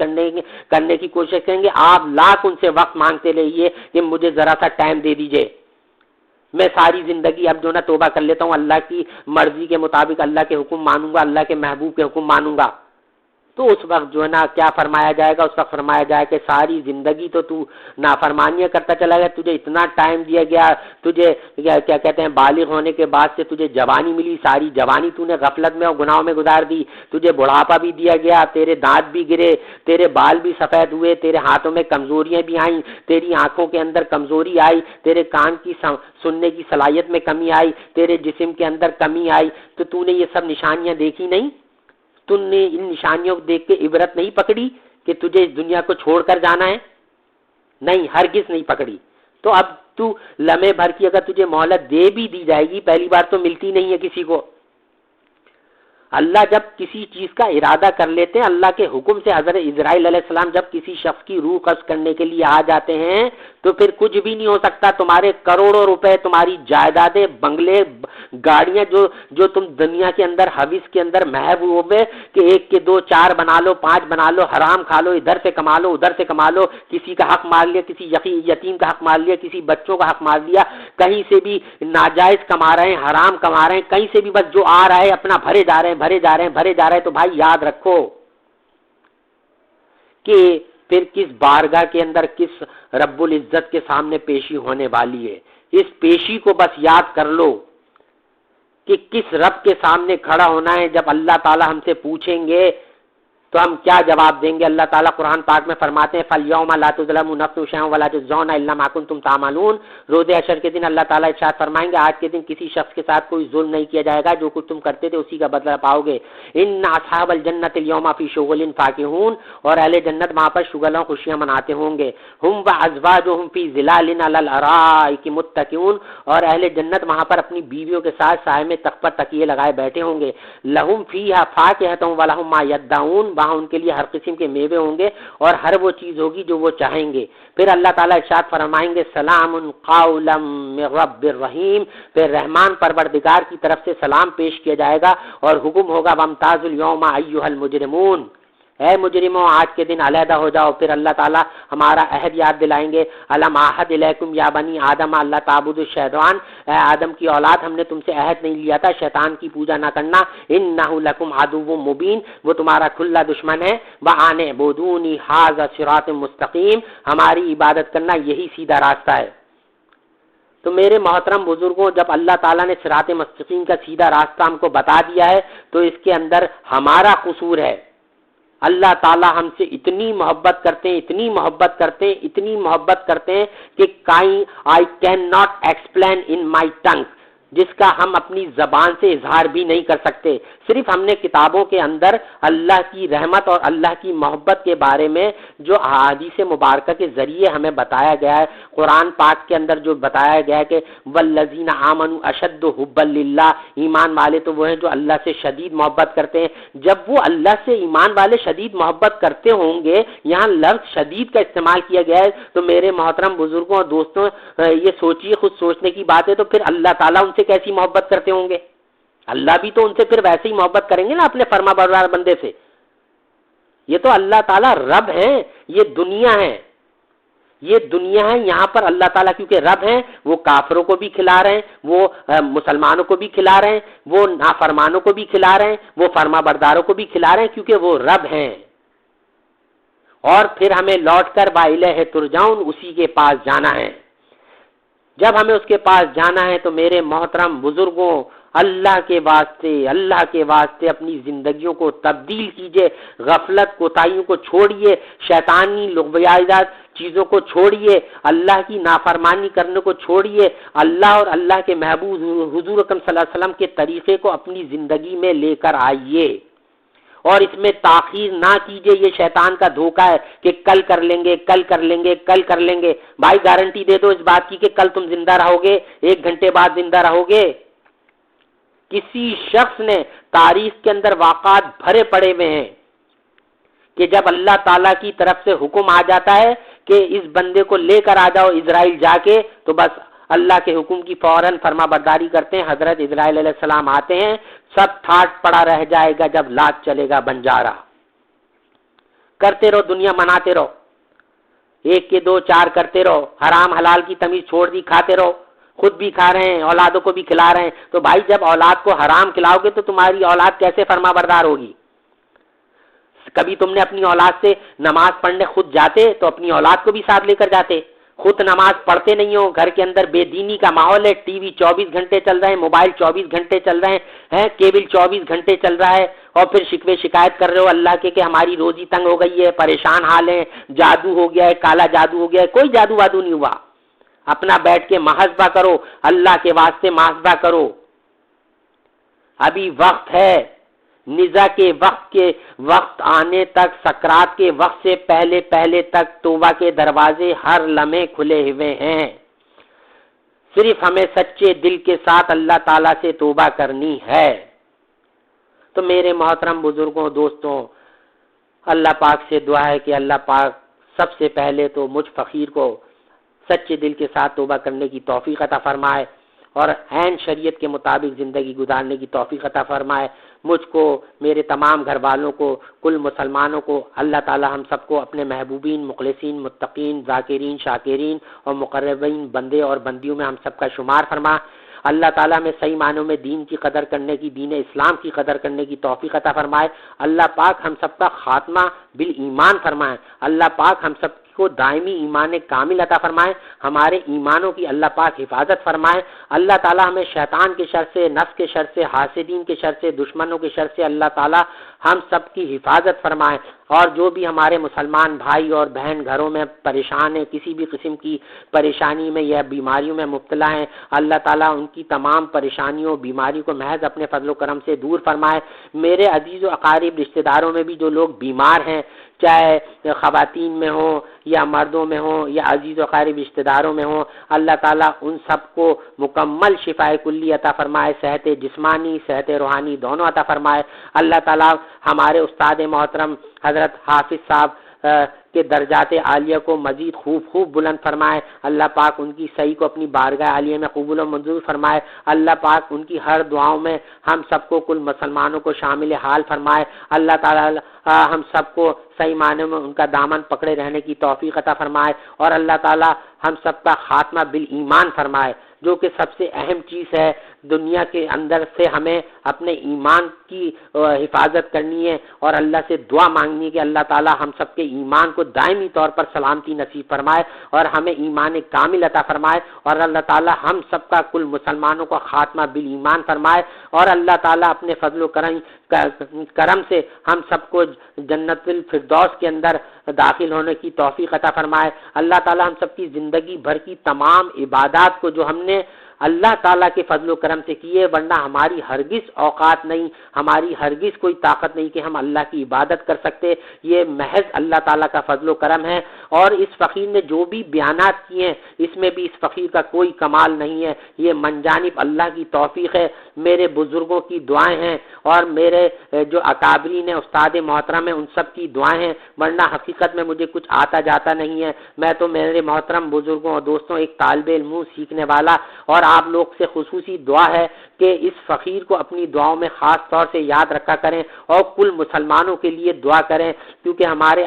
Speaker 1: کرنے کی کوشش کریں گے، آپ لاکھ ان سے وقت مانگتے رہیے کہ مجھے ذرا سا ٹائم دے دیجئے، میں ساری زندگی اب جو نا توبہ کر لیتا ہوں، اللہ کی مرضی کے مطابق اللہ کے حکم مانوں گا، اللہ کے محبوب کے حکم مانوں گا۔ تو اس وقت جو ہے نا کیا فرمایا جائے گا؟ اس وقت فرمایا جائے کہ ساری زندگی تو تو نافرمانیاں کرتا چلا گیا، تجھے اتنا ٹائم دیا گیا، تجھے کیا کہتے ہیں بالغ ہونے کے بعد سے تجھے جوانی ملی، ساری جوانی تو نے غفلت میں اور گناہوں میں گزار دی، تجھے بڑھاپا بھی دیا گیا، تیرے دانت بھی گرے، تیرے بال بھی سفید ہوئے، تیرے ہاتھوں میں کمزوریاں بھی آئیں، تیری آنکھوں کے اندر کمزوری آئی، تیرے کان کی سننے کی صلاحیت میں کمی آئی، تیرے جسم کے اندر کمی آئی، تو تو نے یہ سب نشانیاں دیکھی نہیں؟ تم نے ان نشانیوں کو دیکھ کے عبرت نہیں پکڑی کہ تجھے اس دنیا کو چھوڑ کر جانا ہے؟ نہیں، ہرگز نہیں پکڑی۔ تو اب تو لمحے بھر کی اگر تجھے مہلت دے بھی دی جائے گی، پہلی بار تو ملتی نہیں ہے کسی کو۔ اللہ جب کسی چیز کا ارادہ کر لیتے ہیں، اللہ کے حکم سے حضرت اسرائیل علیہ السلام جب کسی شخص کی روح قبض کرنے کے لیے آ جاتے ہیں تو پھر کچھ بھی نہیں ہو سکتا۔ تمہارے کروڑوں روپے، تمہاری جائیدادیں، بنگلے، گاڑیاں جو تم دنیا کے اندر حوث کے اندر محبوب ہوئے کہ ایک کے دو، چار بنا لو، پانچ بنا لو، حرام کھا لو، ادھر سے کما لو، ادھر سے کما لو، کسی کا حق مار لیا، کسی یتیم کا حق مار لیا، کسی بچوں کا حق مار لیا، کہیں سے بھی ناجائز کما رہے ہیں، حرام کما رہے ہیں، کہیں سے بھی بس جو آ رہا ہے اپنا بھرے جا رہے ہیں، بھرے جا رہے ہیں۔ تو بھائی یاد رکھو کہ پھر کس بارگاہ کے اندر، کس رب العزت کے سامنے پیشی ہونے والی ہے۔ اس پیشی کو بس یاد کر لو کہ کس رب کے سامنے کھڑا ہونا ہے۔ جب اللہ تعالی ہم سے پوچھیں گے تو ہم کیا جواب دیں گے؟ اللہ تعالیٰ قرآن پاک میں فرماتے ہیں فَالْيَوْمَ لَا تُظْلَمُ نَفْسٌ شَيْئًا وَلَا تُجْزَوْنَ إِلَّا مَا كُنتُمْ تَعْمَلُونَ۔ روز حشر کے دن اللہ تعالیٰ ارشاد فرمائیں گے آج کے دن کسی شخص کے ساتھ کوئی ظلم نہیں کیا جائے گا، جو کچھ تم کرتے تھے اسی کا بدلہ پاؤ گے۔ إِنَّ أَصْحَابَ الْجَنَّةِ الْيَوْمَ فِي شُغُلٍ فَاكِهُونَ، اور اہل جنت وہاں پر شغل اور خوشیاں مناتے ہوں گے۔ هُمْ وَأَزْوَاجُهُمْ فِي ظِلَالٍ عَلَى الْأَرَائِكِ مُتَّكِئُونَ، اور اہل جنت وہاں پر اپنی بیویوں کے ساتھ سائے میں تخت پر تکیے لگائے بیٹھے ہوں گے۔ لَهُمْ فِيهَا فَاكِهَةٌ وَلَهُمْ مَا يَدَّعُونَ، وہاں ان کے لیے ہر قسم کے میوے ہوں گے اور ہر وہ چیز ہوگی جو وہ چاہیں گے۔ پھر اللہ تعالیٰ ارشاد فرمائیں گے سلام قولا من رب الرحیم، پھر رحمان پروردگار کی طرف سے سلام پیش کیا جائے گا اور حکم ہوگا وامتاز اليوم ایھا المجرمون، اے مجرموں آج کے دن علیحدہ ہو جاؤ۔ پھر اللہ تعالیٰ ہمارا عہد یاد دلائیں گے الم عہد الیکم یا بنی آدم اللہ تعبدوا الشیطان، اے آدم کی اولاد ہم نے تم سے عہد نہیں لیا تھا شیطان کی پوجا نہ کرنا، انہ لکم عدو مبین، وہ تمہارا کھلا دشمن ہے، وان اعبدونی ھذا صراط مستقیم، ہماری عبادت کرنا یہی سیدھا راستہ ہے۔ تو میرے محترم بزرگوں، جب اللہ تعالیٰ نے صراط مستقیم کا سیدھا راستہ ہم کو بتا دیا ہے تو اس کے اندر ہمارا قصور ہے۔ اللہ تعالیٰ ہم سے اتنی محبت کرتے ہیں، اتنی محبت کرتے ہیں، اتنی محبت کرتے ہیں کہ I cannot explain in my tongue, جس کا ہم اپنی زبان سے اظہار بھی نہیں کر سکتے. صرف ہم نے کتابوں کے اندر اللہ کی رحمت اور اللہ کی محبت کے بارے میں جو احادیث مبارکہ کے ذریعے ہمیں بتایا گیا ہے، قرآن پاک کے اندر جو بتایا گیا ہے کہ والذین آمنوا اشد حبا للہ، ایمان والے تو وہ ہیں جو اللہ سے شدید محبت کرتے ہیں. جب وہ اللہ سے ایمان والے شدید محبت کرتے ہوں گے، یہاں لفظ شدید کا استعمال کیا گیا ہے، تو میرے محترم بزرگوں اور دوستوں یہ سوچیے، خود سوچنے کی بات ہے، تو پھر اللہ تعالیٰ ان سے کیسی محبت کرتے ہوں گے؟ اللہ بھی تو ان سے پھر ویسے ہی محبت کریں گے نا اپنے فرما بردار بندے سے. یہ تو اللہ تعالیٰ رب ہیں، یہ دنیا ہے، یہ دنیا ہے. یہاں پر اللہ تعالیٰ کیونکہ رب ہیں، وہ کافروں کو بھی کھلا رہے ہیں، وہ مسلمانوں کو بھی کھلا رہے ہیں، وہ نافرمانوں کو بھی کھلا رہے ہیں، وہ فرما برداروں کو بھی کھلا رہے ہیں، کیونکہ وہ رب ہیں. اور پھر ہمیں لوٹ کر وَإِلَيْهِ تُرْجَعُونَ، اسی کے پاس جانا ہے. جب ہمیں اس کے پاس جانا ہے تو میرے محترم بزرگوں، اللہ کے واسطے اپنی زندگیوں کو تبدیل کیجئے، غفلت کوتاہیوں کو چھوڑیے، شیطانی لغویات چیزوں کو چھوڑیے، اللہ کی نافرمانی کرنے کو چھوڑیے، اللہ اور اللہ کے محبوب حضور اکرم صلی اللہ علیہ وسلم کے طریقے کو اپنی زندگی میں لے کر آئیے، اور اس میں تاخیر نہ کیجئے. یہ شیطان کا دھوکہ ہے کہ کل کر لیں گے، کل کر لیں گے، کل کر لیں گے. بھائی گارنٹی دے دو اس بات کی کہ کل تم زندہ رہو گے، 1 گھنٹے بعد زندہ رہو گے؟ کسی شخص نے تاریخ کے اندر واقعات بھرے پڑے ہوئے ہیں کہ جب اللہ تعالیٰ کی طرف سے حکم آ جاتا ہے کہ اس بندے کو لے کر آ جاؤ اسرائیل جا کے، تو بس اللہ کے حکم کی فوراً فرما برداری کرتے ہیں. حضرت اسرائیل علیہ السلام آتے ہیں، سب ٹھاٹ پڑا رہ جائے گا جب لات چلے گا بنجارا. کرتے رہو، دنیا مناتے رہو، 1 کے 2 4 کرتے رہو، حرام حلال کی تمیز چھوڑ دی، کھاتے رہو، خود بھی کھا رہے ہیں، اولادوں کو بھی کھلا رہے ہیں. تو بھائی جب اولاد کو حرام کھلاؤ گے تو تمہاری اولاد کیسے فرما بردار ہوگی؟ کبھی تم نے اپنی اولاد سے نماز پڑھنے خود جاتے تو اپنی اولاد کو بھی ساتھ لے کر جاتے؟ خود نماز پڑھتے نہیں ہو، گھر کے اندر بے دینی کا ماحول ہے، ٹی وی 24 گھنٹے چل رہے ہیں، موبائل 24 گھنٹے چل رہے ہیں، کیبل 24 گھنٹے چل رہا ہے، اور پھر شکوے شکایت کر رہے ہو اللہ کے کہ ہماری روزی تنگ ہو گئی ہے، پریشان حال ہے، جادو ہو گیا ہے، کالا جادو ہو گیا ہے. کوئی جادو وادو نہیں ہوا. اپنا بیٹھ کے محاسبہ کرو، اللہ کے واسطے محاسبہ کرو. ابھی وقت ہے، نزا کے وقت آنے تک، سکرات کے وقت سے پہلے تک توبہ کے دروازے ہر لمحے کھلے ہوئے ہیں. صرف ہمیں سچے دل کے ساتھ اللہ تعالیٰ سے توبہ کرنی ہے. تو میرے محترم بزرگوں، دوستوں، اللہ پاک سے دعا ہے کہ اللہ پاک سب سے پہلے تو مجھ فقیر کو سچے دل کے ساتھ توبہ کرنے کی توفیق عطا فرمائے، اور عین شریعت کے مطابق زندگی گزارنے کی توفیق عطا فرمائے. مجھ کو، میرے تمام گھر والوں کو، کل مسلمانوں کو اللہ تعالی ہم سب کو اپنے محبوبین، مخلصین، متقین، ذاکرین، شاکرین اور مقربین بندے اور بندیوں میں ہم سب کا شمار فرما. اللہ تعالیٰ میں صحیح معنوں میں دین کی قدر کرنے کی، دین اسلام کی قدر کرنے کی توفیق عطا فرمائے. اللہ پاک ہم سب کا خاتمہ بالایمان فرمائے. اللہ پاک ہم سب کو دائمی ایمان کامل عطا فرمائے. ہمارے ایمانوں کی اللہ پاک حفاظت فرمائے. اللہ تعالیٰ ہمیں شیطان کے شر سے، نفس کے شر سے، حاسدین کے شر سے، دشمنوں کے شر سے اللہ تعالیٰ ہم سب کی حفاظت فرمائے. اور جو بھی ہمارے مسلمان بھائی اور بہن گھروں میں پریشان ہیں، کسی بھی قسم کی پریشانی میں یا بیماریوں میں مبتلا ہیں، اللہ تعالیٰ ان کی تمام پریشانیوں، بیماریوں کو محض اپنے فضل و کرم سے دور فرمائے. میرے عزیز و اقارب رشتہ داروں میں بھی جو لوگ بیمار ہیں، چاہے خواتین میں ہوں یا مردوں میں ہوں یا عزیز و اقارب رشتہ داروں میں ہوں، اللہ تعالیٰ ان سب کو مکمل شفاء کلی عطا فرمائے، صحت جسمانی، صحت روحانی دونوں عطا فرمائے. اللہ تعالیٰ ہمارے استاد محترم حضرت حافظ صاحب کے درجات عالیہ کو مزید خوب بلند فرمائے. اللہ پاک ان کی صحیح کو اپنی بارگاہ عالیہ میں قبول و منظور فرمائے. اللہ پاک ان کی ہر دعاؤں میں ہم سب کو، کل مسلمانوں کو شامل حال فرمائے. اللہ تعالی ہم سب کو صحیح معنوں میں ان کا دامن پکڑے رہنے کی توفیق عطا فرمائے. اور اللہ تعالی ہم سب کا خاتمہ بالایمان فرمائے، جو کہ سب سے اہم چیز ہے. دنیا کے اندر سے ہمیں اپنے ایمان کی حفاظت کرنی ہے اور اللہ سے دعا مانگنی ہے کہ اللہ تعالی ہم سب کے ایمان کو دائمی طور پر سلامتی نصیب فرمائے اور ہمیں ایمان کامل عطا فرمائے. اور اللہ تعالی ہم سب کا، کل مسلمانوں کا خاتمہ بالایمان فرمائے. اور اللہ تعالی اپنے فضل و کرم سے ہم سب کو جنت الفردوس کے اندر داخل ہونے کی توفیق عطا فرمائے. اللہ تعالی ہم سب کی زندگی بھر کی تمام عبادات کو جو ہم نے اللہ تعالیٰ کے فضل و کرم سے کیے، ورنہ ہماری ہرگز اوقات نہیں، ہماری ہرگز کوئی طاقت نہیں کہ ہم اللہ کی عبادت کر سکتے۔ یہ محض اللہ تعالیٰ کا فضل و کرم ہے۔ اور اس فقیر نے جو بھی بیانات کیے ہیں اس میں بھی اس فقیر کا کوئی کمال نہیں ہے، یہ من جانب اللہ کی توفیق ہے، میرے بزرگوں کی دعائیں ہیں اور میرے جو اکابرین ہیں، استاد محترم ہیں، ان سب کی دعائیں ہیں، ورنہ حقیقت میں مجھے کچھ آتا جاتا نہیں ہے۔ میں تو میرے محترم بزرگوں اور دوستوں ایک طالب علم ہوں، سیکھنے والا، اور آپ لوگ سے خصوصی دعا ہے کہ اس فقیر کو اپنی دعاؤں میں خاص طور سے یاد رکھا کریں اور کل مسلمانوں کے لیے دعا کریں، کیونکہ ہمارے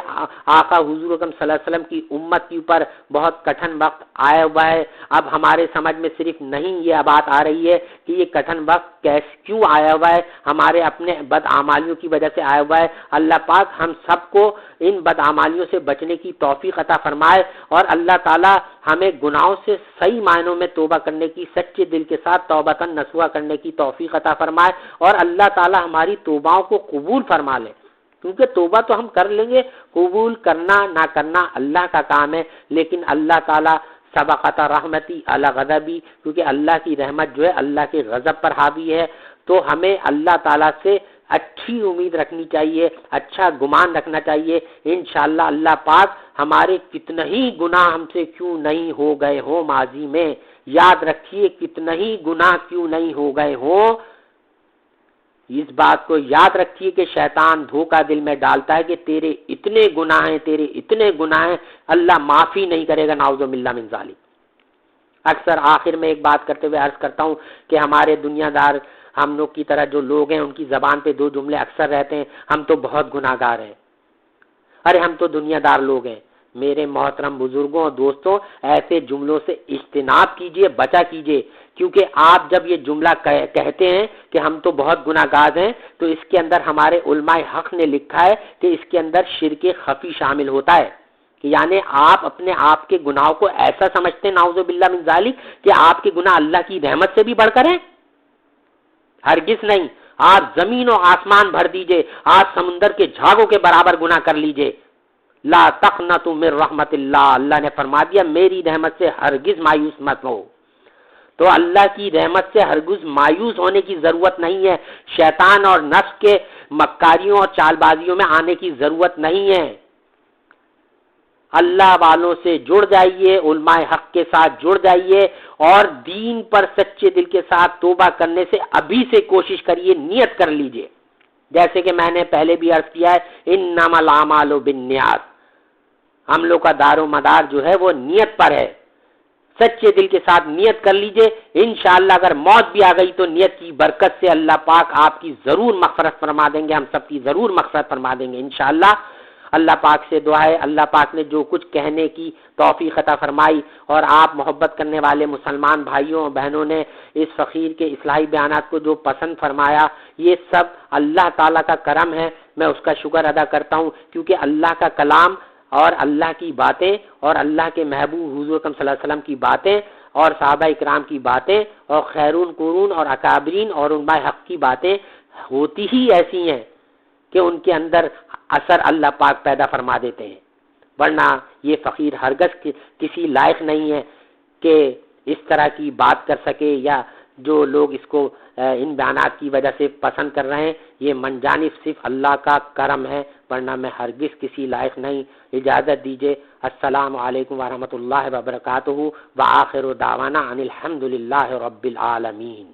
Speaker 1: آقا حضور اکرم صلی اللہ علیہ وسلم کی امت کے اوپر بہت کٹھن وقت آیا ہوا ہے۔ اب ہمارے سمجھ میں صرف نہیں یہ بات آ رہی ہے کہ یہ کٹھن وقت کیوں آیا ہوا ہے، ہمارے اپنے بدعمالیوں کی وجہ سے آیا ہوا ہے۔ اللہ پاک ہم سب کو ان بدعمالیوں سے بچنے کی توفیق عطا فرمائے، اور اللہ تعالی ہمیں گناہوں سے صحیح معنوں میں توبہ کرنے کی، سچے دل کے ساتھ توبۃ نصوحہ کرنے کی توفیق عطا فرمائے، اور اللہ تعالی ہماری توباؤں کو قبول فرما لے، کیونکہ توبہ تو ہم کر لیں گے، قبول کرنا نہ کرنا اللہ کا کام ہے، لیکن اللہ تعالی سبقت رحمتی علی غضبی، کیونکہ اللہ کی رحمت جو ہے اللہ کے غضب پر حاوی ہے، تو ہمیں اللہ تعالیٰ سے اچھی امید رکھنی چاہیے، اچھا گمان رکھنا چاہیے۔ انشاءاللہ اللہ پاک ہمارے کتنے ہی گناہ ہم سے کیوں نہیں ہو گئے ہوں ماضی میں، یاد رکھیے کتنے ہی گناہ کیوں نہیں ہو گئے ہوں، اس بات کو یاد رکھیے کہ شیطان دھوکہ دل میں ڈالتا ہے کہ تیرے اتنے گناہ ہیں، تیرے اتنے گناہ ہیں، اللہ معافی نہیں کرے گا، نعوذ باللہ من ذالک۔ اکثر آخر میں ایک بات کرتے ہوئے عرض کرتا ہوں کہ ہمارے دنیا دار ہم لوگ کی طرح جو لوگ ہیں ان کی زبان پہ دو جملے اکثر رہتے ہیں، ہم تو بہت گناہ گار ہیں، ارے ہم تو دنیا دار لوگ ہیں۔ میرے محترم بزرگوں اور دوستوں، ایسے جملوں سے اجتناب کیجئے، بچا کیجئے، کیونکہ آپ جب یہ جملہ کہتے ہیں کہ ہم تو بہت گناہ گار ہیں، تو اس کے اندر ہمارے علماء حق نے لکھا ہے کہ اس کے اندر شرک خفی شامل ہوتا ہے، کہ یعنی آپ اپنے آپ کے گناہوں کو ایسا سمجھتے ہیں نعوذ باللہ من ذالک کہ آپ کے گناہ اللہ کی رحمت سے بھی بڑھ کر ہیں، ہرگز نہیں۔ آپ زمین و آسمان بھر دیجئے، آپ سمندر کے جھاگوں کے برابر گناہ کر لیجئے، لا تقنطوا من رحمت اللہ، اللہ نے فرما دیا میری رحمت سے ہرگز مایوس مت ہو۔ تو اللہ کی رحمت سے ہرگز مایوس ہونے کی ضرورت نہیں ہے، شیطان اور نفس کے مکاریوں اور چال بازیوں میں آنے کی ضرورت نہیں ہے۔ اللہ والوں سے جڑ جائیے، علماء حق کے ساتھ جڑ جائیے، اور دین پر سچے دل کے ساتھ توبہ کرنے سے ابھی سے کوشش کریے، نیت کر لیجئے، جیسے کہ میں نے پہلے بھی عرض کیا ہے، انما الاعمال بالنیات، ہم لوگ کا دار و مدار جو ہے وہ نیت پر ہے، سچے دل کے ساتھ نیت کر لیجئے، انشاءاللہ اگر موت بھی آ گئی تو نیت کی برکت سے اللہ پاک آپ کی ضرور مغفرت فرما دیں گے، ہم سب کی ضرور مغفرت فرما دیں گے انشاءاللہ۔ اللہ پاک سے دعا ہے اللہ پاک نے جو کچھ کہنے کی توفیق عطا فرمائی، اور آپ محبت کرنے والے مسلمان بھائیوں اور بہنوں نے اس فقیر کے اصلاحی بیانات کو جو پسند فرمایا، یہ سب اللہ تعالیٰ کا کرم ہے، میں اس کا شکر ادا کرتا ہوں، کیونکہ اللہ کا کلام اور اللہ کی باتیں اور اللہ کے محبوب حضور اکرم صلی اللہ علیہ وسلم کی باتیں اور صحابہ اکرام کی باتیں اور خیرون قرون اور اکابرین اور علماء حق کی باتیں ہوتی ہی ایسی ہیں کہ ان کے اندر اثر اللہ پاک پیدا فرما دیتے ہیں، ورنہ یہ فقیر ہرگز کسی لائق نہیں ہے کہ اس طرح کی بات کر سکے، یا جو لوگ اس کو ان بیانات کی وجہ سے پسند کر رہے ہیں، یہ من جانب صرف اللہ کا کرم ہے، ورنہ میں ہرگز کسی لائق نہیں۔ اجازت دیجیے، السلام علیکم ورحمۃ اللہ وبرکاتہ، وآخر دعوانا ان الحمد للہ رب العالمین۔